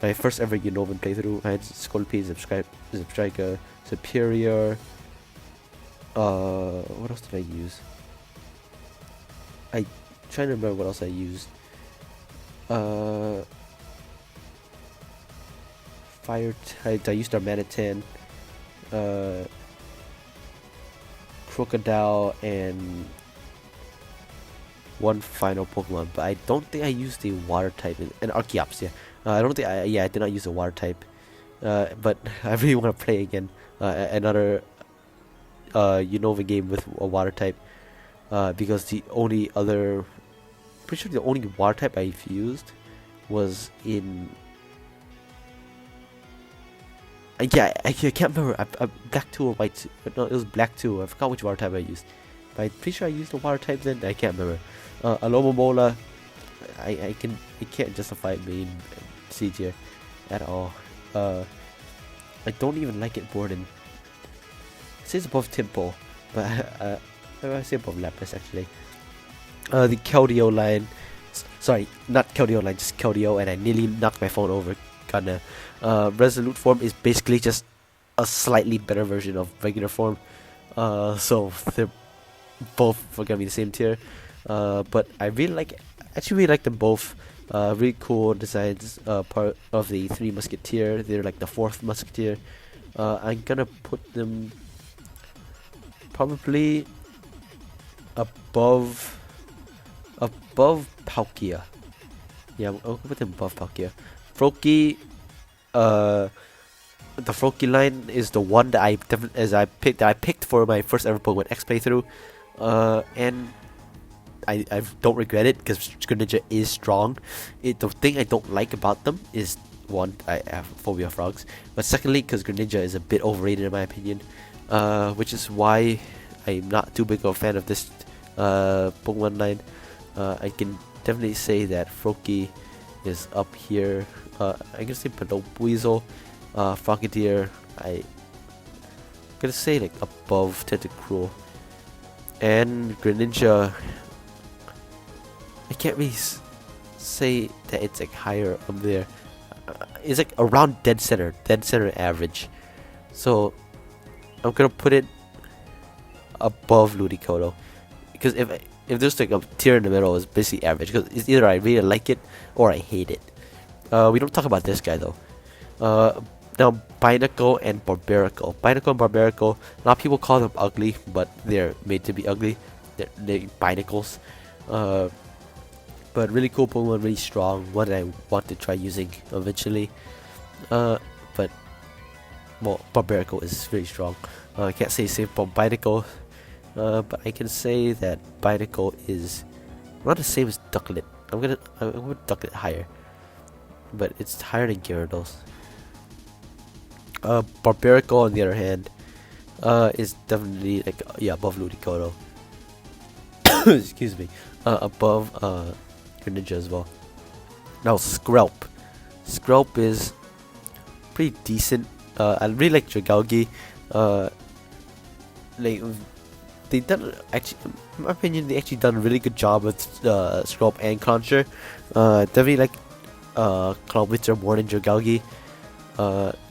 My first ever Unovan playthrough. I had Scolipede, Zebstrika, Superior. What else did I use? I'm trying to remember what else I used. fire types. I used our Manitan, Crocodile, and one final Pokemon. But I don't think I used the water type. And Archeops, yeah. I don't think I did not use a water type. But I really want to play again. Another Unova game with a water type. Because the only other, pretty sure the only water type I've used was in. Yeah, I can't remember. Black 2 or White 2. No, it was Black 2. I forgot which water type I used. But I'm pretty sure I used the water type then. I can't remember. Alola, I can't justify it being C tier at all. I don't even like it more than. It says above Temple, but I say above Lapras actually. The Keldeo line. Sorry, not Keldeo line, just Keldeo, and I nearly knocked my phone over. Kinda. Resolute form is basically just a slightly better version of regular form. So they're both gonna be the same tier. But I really like, actually really like them both. Really cool designs. Part of the Three Musketeer. They're like the fourth Musketeer. I'm gonna put them probably above Palkia. Yeah, I'll put them above Palkia. Froakie, the Froakie line is the one that I picked for my first ever Pokemon X playthrough, and I don't regret it because Greninja is strong. The thing I don't like about them is, one, I have phobia of frogs, but secondly, because Greninja is a bit overrated in my opinion, which is why I'm not too big of a fan of this Pokemon line. I can definitely say that Froakie is up here. I can say below Weasel, Frogadier. I gonna say like above Tentacruel, and Greninja. I can't really say that it's like higher up there. It's like around dead center average. So I'm gonna put it above Ludicolo, because if there's like a tier in the middle, it's basically average. Because it's either I really like it or I hate it. We don't talk about this guy though. Now Binacle and Barbarical. Binacle and Barbarical. A lot of people call them ugly, but they're made to be ugly. They're Binacles. But really cool Pokemon, really strong. One that I want to try using eventually. But well, Barbarical is very strong. I can't say the same about Binacle. But I can say that Binacle is not the same as Ducklet. I'm gonna Ducklet higher, but it's higher than Gyarados. Barbarical on the other hand, is definitely like above Ludicolo. Excuse me. Above Greninja as well. Now Skrelp. Skrelp is pretty decent. I really like Dragalge. Like they done actually, in my opinion, they actually done a really good job with Skrelp and Concher. Definitely like Clawitzer more than Dragalge.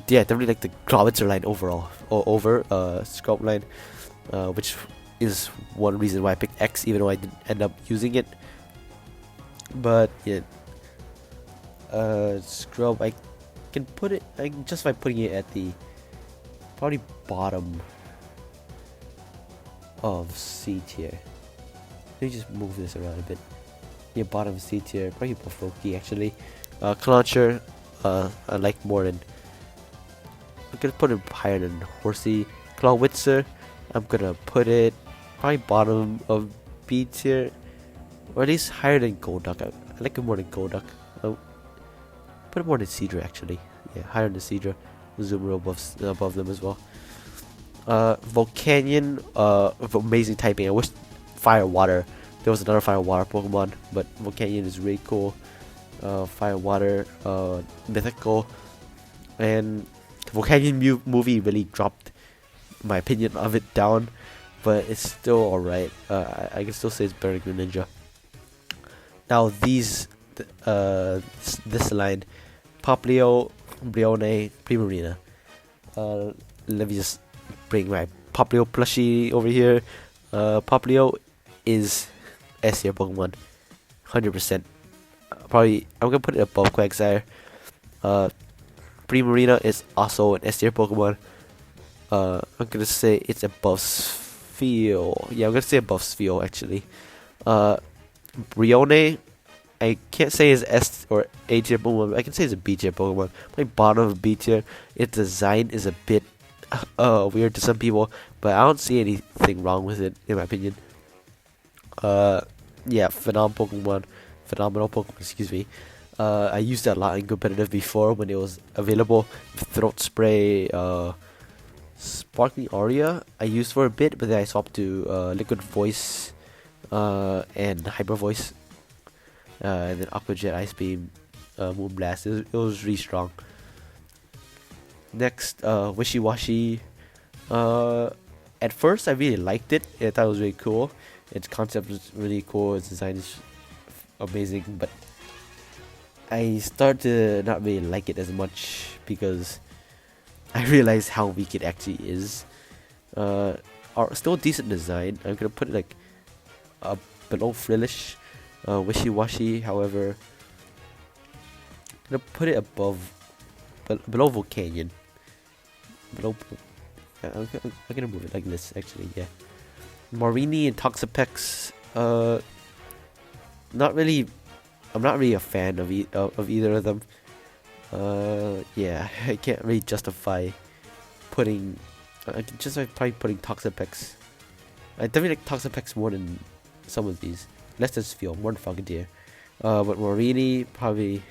Yeah, definitely like the Clawitzer line overall, over Skrelp line, which is one reason why I picked X, even though I didn't end up using it. But yeah, Skrelp, I can put it, I can justify putting it at the probably bottom of C tier. Let me just move this around a bit. Yeah, bottom of C tier, probably Froakie actually. Clauncher, I like more than. I'm gonna put it higher than Horsey. Clawitzer, I'm gonna put it probably bottom of B tier, or at least higher than Golduck. I like it more than Golduck. I'll put it more than Seadra actually. Yeah, higher than Seadra. Azumarill above them as well. Volcanion, amazing typing. I wish Fire Water. There was another Fire Water Pokemon, but Volcanion is really cool. Fire Water, mythical, and the Volcanion movie really dropped my opinion of it down, but it's still alright. I can still say it's better than Greninja. Now this line, Popplio, Brione, Primarina. Let me just bring my Popplio plushie over here. Popplio is S tier Pokemon, 100%. Probably I'm gonna put it above Quagsire. Primarina is also an S tier Pokemon. I'm gonna say it's above Spheal. Yeah, I'm gonna say above Spheal actually. Brione, I can't say it's S or A tier Pokemon, but I can say it's a B tier Pokemon. Like bottom of B tier. Its design is a bit weird to some people, but I don't see anything wrong with it in my opinion. Yeah, phenomenal Pokemon, excuse me. I used that a lot in competitive before when it was available. Throat Spray, Sparkling Aria, I used for a bit, but then I swapped to Liquid Voice, and Hyper Voice, and then Aqua Jet, Ice Beam, Moonblast. It was really strong. Next, Wishy Washy. At first, I really liked it. I thought it was really cool. Its concept was really cool. Its design is amazing, but I started to not really like it as much because I realized how weak it actually is. Still a decent design. I'm gonna put it like below Frillish, Wishy Washy. However, I'm gonna put it below Volcanion. I'm gonna move it like this actually. Yeah, Marini and Toxapex. Not really. I'm not really a fan of either of them. Yeah, I can't really justify putting. I can justify probably putting Toxapex. I definitely like Toxapex more than some of these. Less than Spheal, more than Falcondeer. But Marini probably.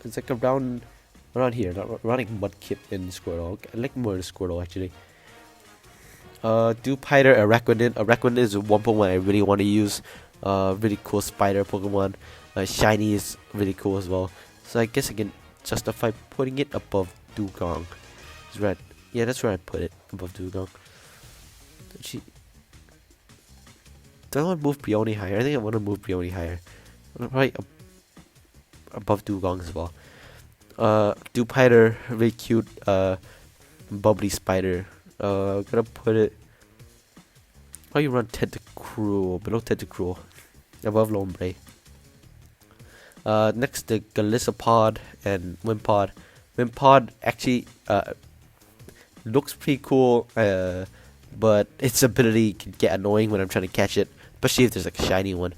It's like around here, not like Mudkip and Squirtle. I like more than Squirtle actually. Dewpider, Araquanid. Araquanid is one Pokemon I really want to use. Really cool spider Pokemon. Shiny is really cool as well. So I guess I can justify putting it above Dugong. It's red. Yeah, that's where I put it, above Dugong. Do I want to move Brioni higher? I think I want to move Brioni higher. Probably above Dugong as well. Dewpider, really cute. Bubbly spider. Gonna put it. How you run Tentacruel? Below Tentacruel. Above Lombre. Next, the Galissapod and Wimpod. Wimpod actually looks pretty cool, but its ability can get annoying when I'm trying to catch it, especially if there's like a shiny one.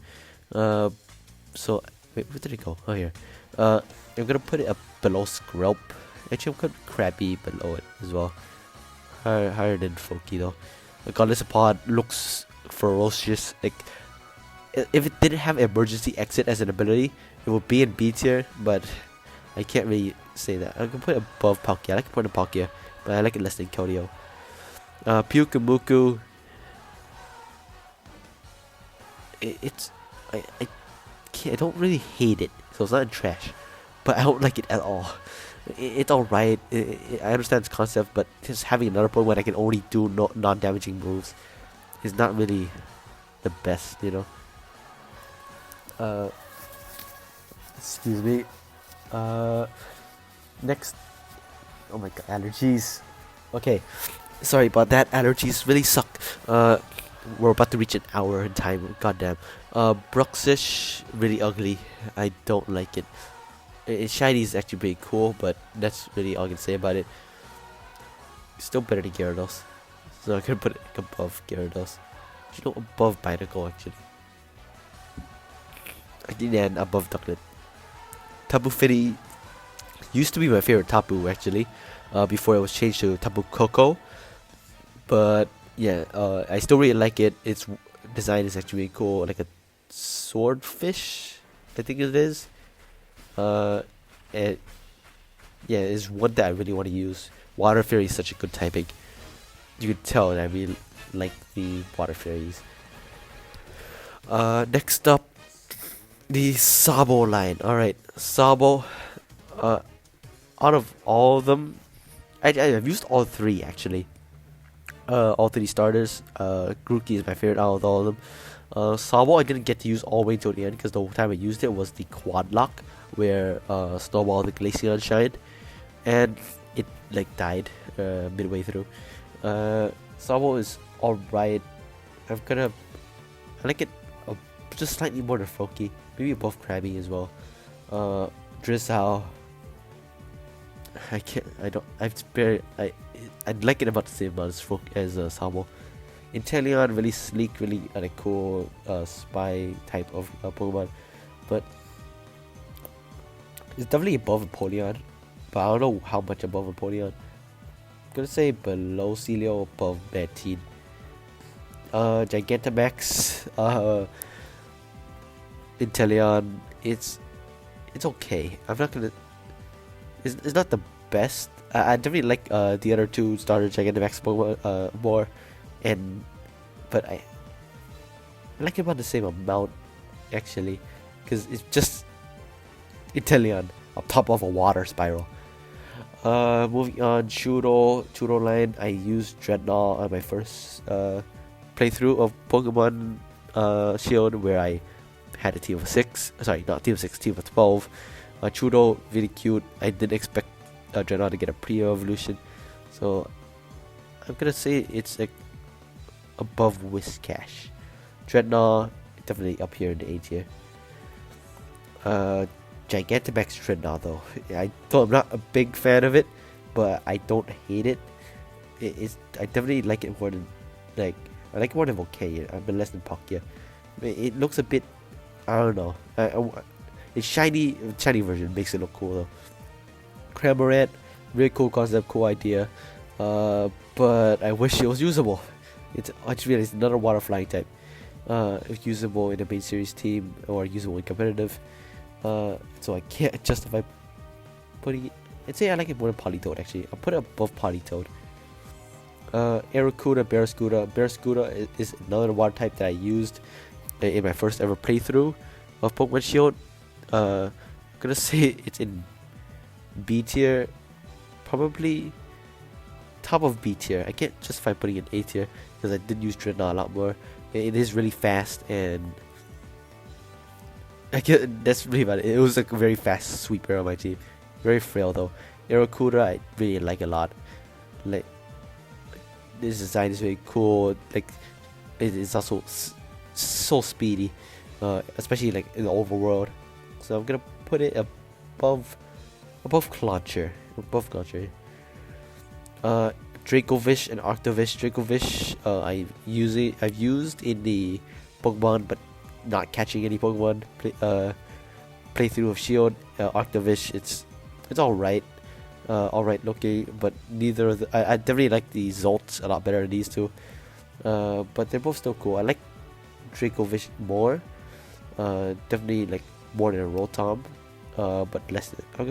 So, wait, where did it go? Oh, here. I'm gonna put it up below Skrelp. Actually, I'm gonna put Krabby below it as well. Higher than Foki though. The Galissapod looks ferocious. Like, if it didn't have emergency exit as an ability, it would be in B tier, but I can't really say that. I can put it above Palkia. I like to put it in Palkia, but I like it less than Keldeo. Pyukumuku. I don't really hate it, so it's not trash, but I don't like it at all. It's alright. I understand its concept, but just having another Pokemon I can only do non-damaging moves is not really the best, you know. Excuse me. Next. Oh my god, allergies. Okay, sorry about that. Allergies really suck. We're about to reach an hour in time. Goddamn. Bruxish, really ugly. I don't like it. Shiny is actually pretty cool, but that's really all I can say about it. Still better than Gyarados, so I can put it above Gyarados. You know, above Binacle actually. And above Ducklet. Tapu Fini used to be my favorite Tapu actually, before it was changed to Tapu Koko. But yeah, I still really like it. Its design is actually really cool, like a swordfish, I think it is. And yeah, it's one that I really want to use. Water Fairy is such a good typing. You can tell that I really like the Water Fairies. Next up, the Sabo line. Alright, Sabo. Out of all of them, I've used all three actually. All three starters. Grookey is my favorite out of all of them. Sabo I didn't get to use all the way until the end because the time I used it was the quad lock where Snowball the Glaceon shined, and it like died midway through. Sabo is alright. I like it just slightly more than Froakie, maybe above Krabby as well. Drizzle, I can't. I don't. I've spare. I'd like it about the same amount as Samo. Inteleon, really sleek, really like cool spy type of Pokemon, but it's definitely above Empoleon. But I don't know how much above Empoleon. I'm gonna say below Celio, above Mantine. Gigantamax, Inteleon. It's okay. I'm not gonna. It's not the best. I definitely like the other two starter Gigantamax Pokemon more, and but I like it about the same amount actually, because it's just Inteleon on top of a water spiral. Moving on, Chudo line. I used Dreadnought on my first playthrough of Pokemon Shield, where I had a team of 6. Sorry, not team of 6, team of 12. Chudo, really cute. I didn't expect Dreadnought to get a pre-evolution, so I'm gonna say it's like above Whiscash. Dreadnought definitely up here in the A tier. Gigantamax Dreadnought though. I'm not a big fan of it, but I don't hate it. I definitely like it more than I like it more than Volcanion, but less than Palkia. It looks a bit, I don't know. It's shiny version makes it look cool though. Cramorant, really cool concept, cool idea. But I wish it was usable. It's another water flying type. If usable in a main series team or usable in competitive. So I can't justify putting it. I'd say I like it more than Politoed actually. I'll put it above Politoed. Arrokuda, Barraskewda is another water type that I used in my first ever playthrough of Pokemon Shield. I'm gonna say it's in B tier, probably top of B tier. I can't justify putting it in A tier because I did use Dreadnought a lot more. It is really fast, and that's really bad. It was like a very fast sweeper on my team. Very frail though. Arrokuda I really like a lot. Like this design is very cool. Like it is also so speedy, especially like in the overworld. So I'm gonna put it above Clauncher. Dracovish and Arctovish. Dracovish I've used in the Pokemon, but not catching any Pokemon playthrough of Shield. Arctovish, it's alright. Alright looking, but neither of I definitely like the Zolts a lot better than these two. But they're both still cool. I like Dracovish more. Definitely like more than a Rotom. But less. I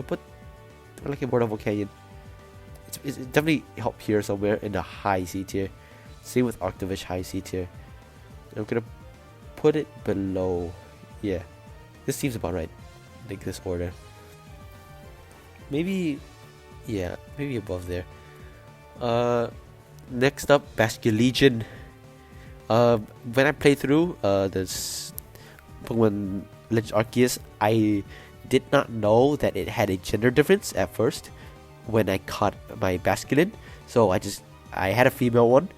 like it more than Volcanion. It's definitely up here somewhere in the high C tier. Same with Arctovish, high C tier. I'm gonna put it below. Yeah, this seems about right. Like this order. Maybe above there. Next up, Basculegion. When I played through this Pokemon Legend Arceus, I did not know that it had a gender difference at first when I caught my Basculin. So I had a female one,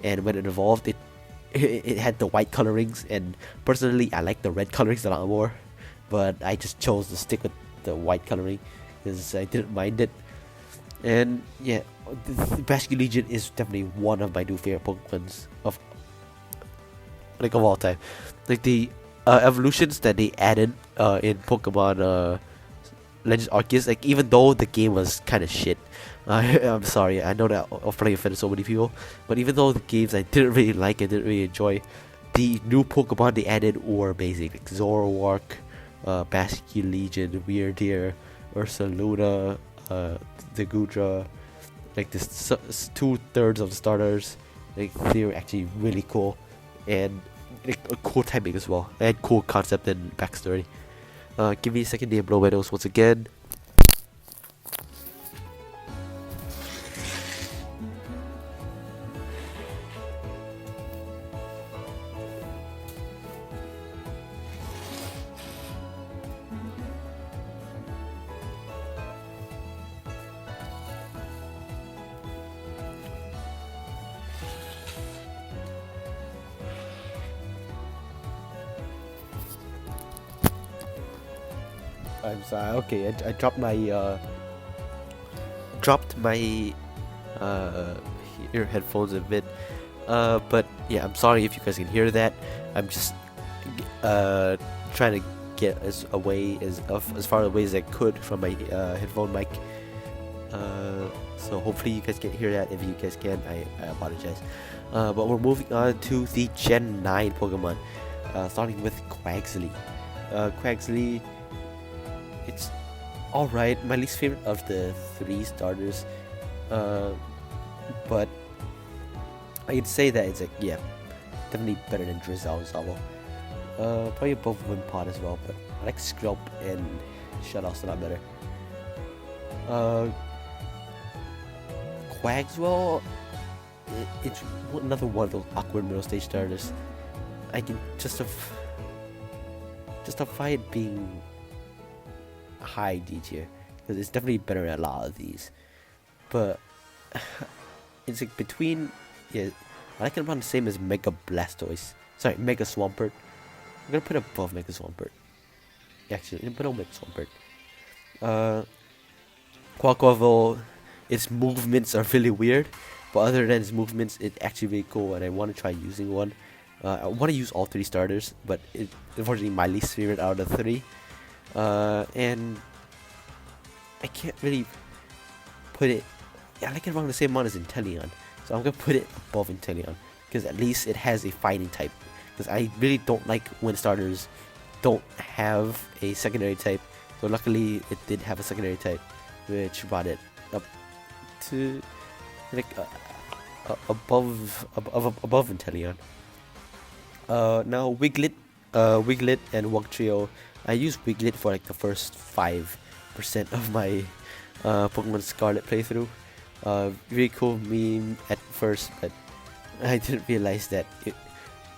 and when it evolved, it had the white colorings, and personally I like the red colorings a lot more, but I just chose to stick with the white coloring because I didn't mind it. And yeah, Basculegion is definitely one of my new favorite Pokemons of all time. Like the evolutions that they added in Pokemon Legends Arceus, like even though the game was kind of shit, I'm sorry, I know that I'll probably offended so many people, but even though the games I didn't really like, I didn't really enjoy, the new Pokemon they added were amazing. Like Zoroark, Basculegion, Weirdeer, Ursaluna, the Gudra, like this 2/3 of the starters, like they were actually really cool, and like, a cool typing as well, and cool concept and backstory. Give me a second to blow my nose once again. I'm sorry. Okay, I dropped my dropped my ear headphones a bit, but yeah, I'm sorry if you guys can hear that. I'm just trying to get as far away as I could from my headphone mic. So hopefully you guys can hear that. If you guys can, I apologize. But we're moving on to the Gen 9 Pokemon, starting with Quaxly. Quaxly, it's alright. My least favorite of the 3 starters, but I could say that it's like, yeah, definitely better than Drizzle and Zabo. Probably above Wimpod as well, but I like Skrelp and Shutoff's a lot better. Quagswell, it's another one of those awkward middle stage starters. I can justify it being high D tier because it's definitely better than a lot of these. But it's like between, yeah, I like it around the same as Mega Blastoise. Sorry, Mega Swampert. I'm gonna put it above Mega Swampert. Actually, below Mega Swampert. Quaquaval, its movements are really weird, but other than its movements, it's actually really cool, and I want to try using one. I want to use all 3 starters, but it's unfortunately my least favorite out of the 3. And I can't really put it. I like it around the same amount as Inteleon, so I'm gonna put it above Inteleon because at least it has a fighting type. Because I really don't like when starters don't have a secondary type. So luckily it did have a secondary type, which brought it up to like above Inteleon. Now Wiglet and Wugtrio. I use Wiglet for like the first 5% of my Pokemon Scarlet playthrough. Really cool meme at first, but I didn't realize that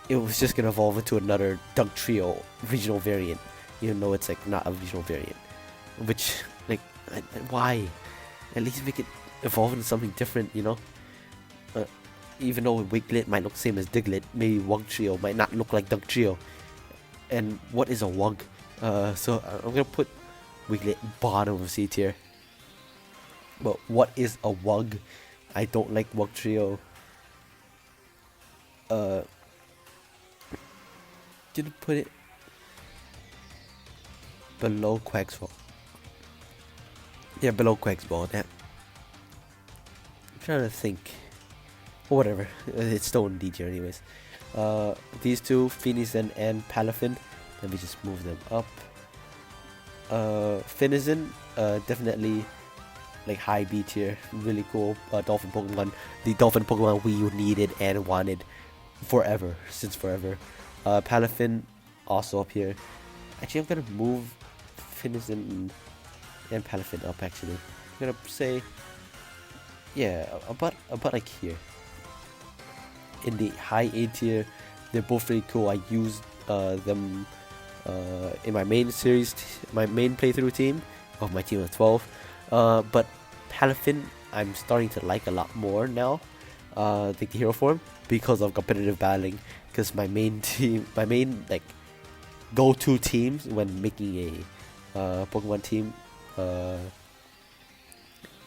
it was just gonna evolve into another Dugtrio regional variant, even though it's like not a regional variant. Which, like, why? At least make it evolve into something different, you know? Even though Wiglet might look the same as Diglett, maybe Wugtrio might not look like Dugtrio. And what is a Wug? So I'm gonna put Wiglet bottom of C tier. But what is a Wug? I don't like Wugtrio. Didn't put it below Quagsball. Yeah, below Quagsball. That. I'm trying to think. Or whatever. It's still in D tier anyways. These two, Finizen and Palafin. Let me just move them up. Finizen, definitely like high B tier. Really cool dolphin Pokemon. The dolphin Pokemon we needed and wanted forever. Since forever. Palafin also up here. Actually, I'm gonna move Finizen and Palafin up. Actually, I'm gonna say, yeah, about like here. In the high A tier, they're both really cool. I used them in my main series, my main playthrough team of my team of 12. But Palafin, I'm starting to like a lot more now. Like the hero form because of competitive battling. Because my main team, my main like go-to teams when making a Pokemon team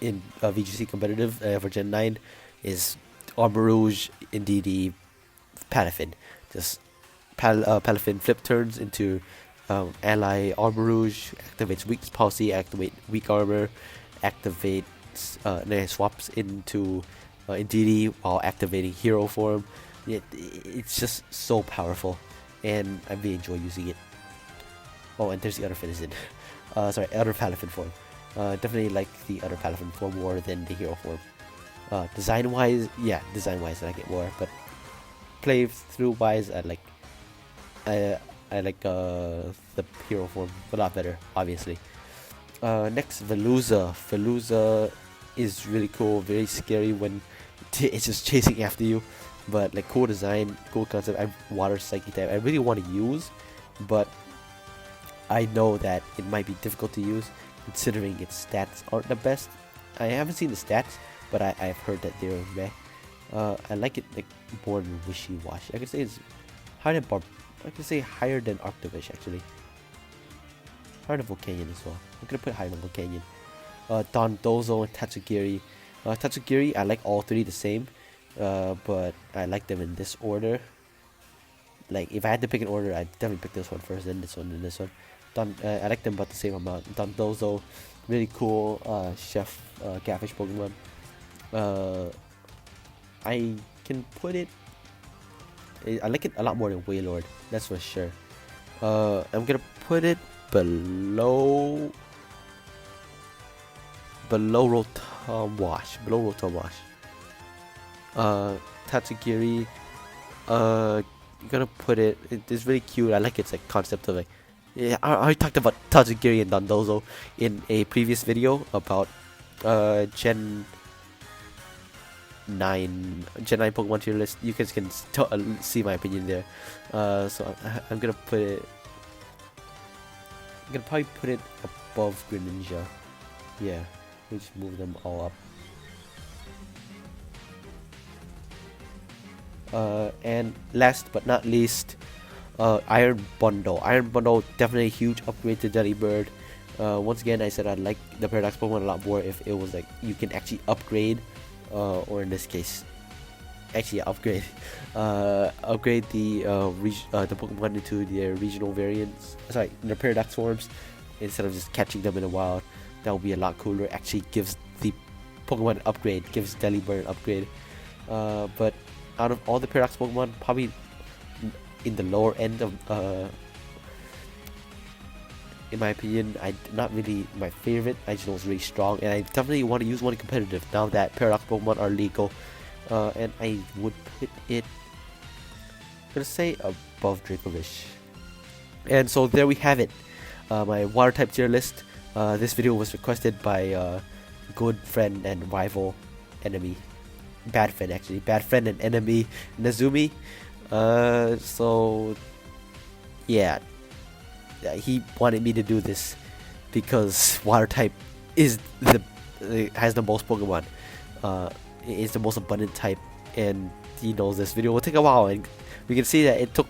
in VGC competitive for Gen 9 is Armarouge, Indeedee, Palafin. Just Palafin flip turns into ally Armarouge, activates weak policy, activate weak armor, activates swaps into Indeedee while activating hero form. It's just so powerful, and I really enjoy using it. Oh, and there's the other Finizen. Sorry, other Palafin form. Definitely like the other Palafin form more than the hero form. Design wise, I like it more, but playthrough wise, I like the hero form a lot better, obviously. Next, Veluza. Veluza is really cool, very scary when it's just chasing after you, but like cool design, cool concept. I have water psychic type I really want to use, but I know that it might be difficult to use considering its stats aren't the best. I haven't seen the stats, but I've heard that they're meh. I like it like more than wishy-washy. I could say it's higher than higher than Arctovish actually. Higher than Volcanion as well. I'm gonna put higher than Volcanion. Dondozo and Tatsugiri. Tatsugiri, I like all three the same, but I like them in this order. Like, if I had to pick an order, I'd definitely pick this one first, then this one, then this one. I like them about the same amount. Dondozo, really cool chef catfish Pokemon. I can put it. I like it a lot more than Wailord, that's for sure. I'm gonna put it below Rotom Wash. Below Rotom Wash. Tatsugiri. You're gonna put it. It's really cute. I like its like concept of like. Yeah, I talked about Tatsugiri and Dondozo in a previous video about Gen 9 Pokemon tier list. You guys can see my opinion there. So I'm gonna put it. I'm gonna probably put it above Greninja. Yeah, let me just move them all up. And last but not least, Iron Bundle. Iron Bundle, definitely a huge upgrade to Delibird. Once again, I said I'd like the Paradox Pokemon a lot more if it was like you can actually upgrade, or in this case, actually upgrade, upgrade the Pokemon into their regional variants. Sorry, their Paradox forms instead of just catching them in the wild. That would be a lot cooler. Actually, gives the Pokemon an upgrade, gives Delibird an upgrade. But out of all the Paradox Pokemon, probably in the lower end of, in my opinion, not really my favorite. I just know it's really strong, and I definitely want to use one competitive now that Paradox Pokemon are legal. And I would put it, I'm gonna say above Dracovish. And so there we have it, my water type tier list. This video was requested by good friend and rival enemy. Bad friend actually. Bad friend and enemy Nazumi. So yeah, he wanted me to do this because water type is has the most Pokemon. It is the most abundant type, and he knows this video will take a while, and we can see that it took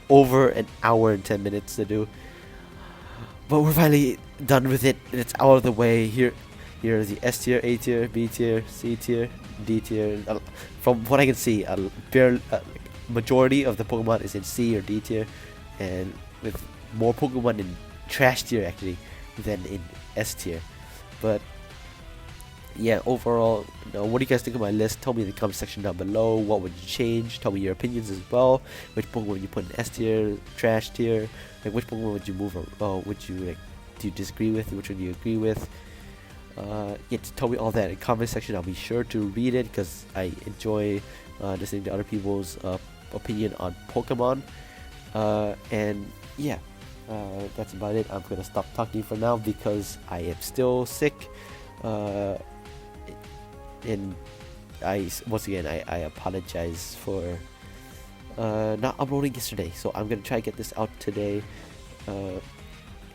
over an hour and 10 minutes to do. But we're finally done with it, and it's out of the way. Here are the S tier, A tier, B tier, C tier, D tier. From what I can see, a majority of the Pokemon is in C or D tier, and with more Pokemon in trash tier actually than in S tier. But yeah, overall, what do you guys think of my list? Tell me in the comment section down below. What would you change? Tell me your opinions as well. Which Pokemon would you put in S tier, trash tier? Like, which Pokemon would you move? Would you like? Do you disagree with? Which one do you agree with? Yeah, just tell me all that in the comment section. I'll be sure to read it because I enjoy listening to other people's opinion on Pokemon. And yeah, that's about it. I'm gonna stop talking for now because I am still sick. And once again I apologize for not uploading yesterday. So I'm gonna try to get this out today.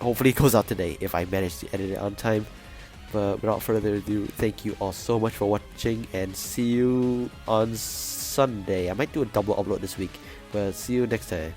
Hopefully it goes out today if I manage to edit it on time. But without further ado, thank you all so much for watching, and see you on Sunday. I might do a double upload this week, but see you next time.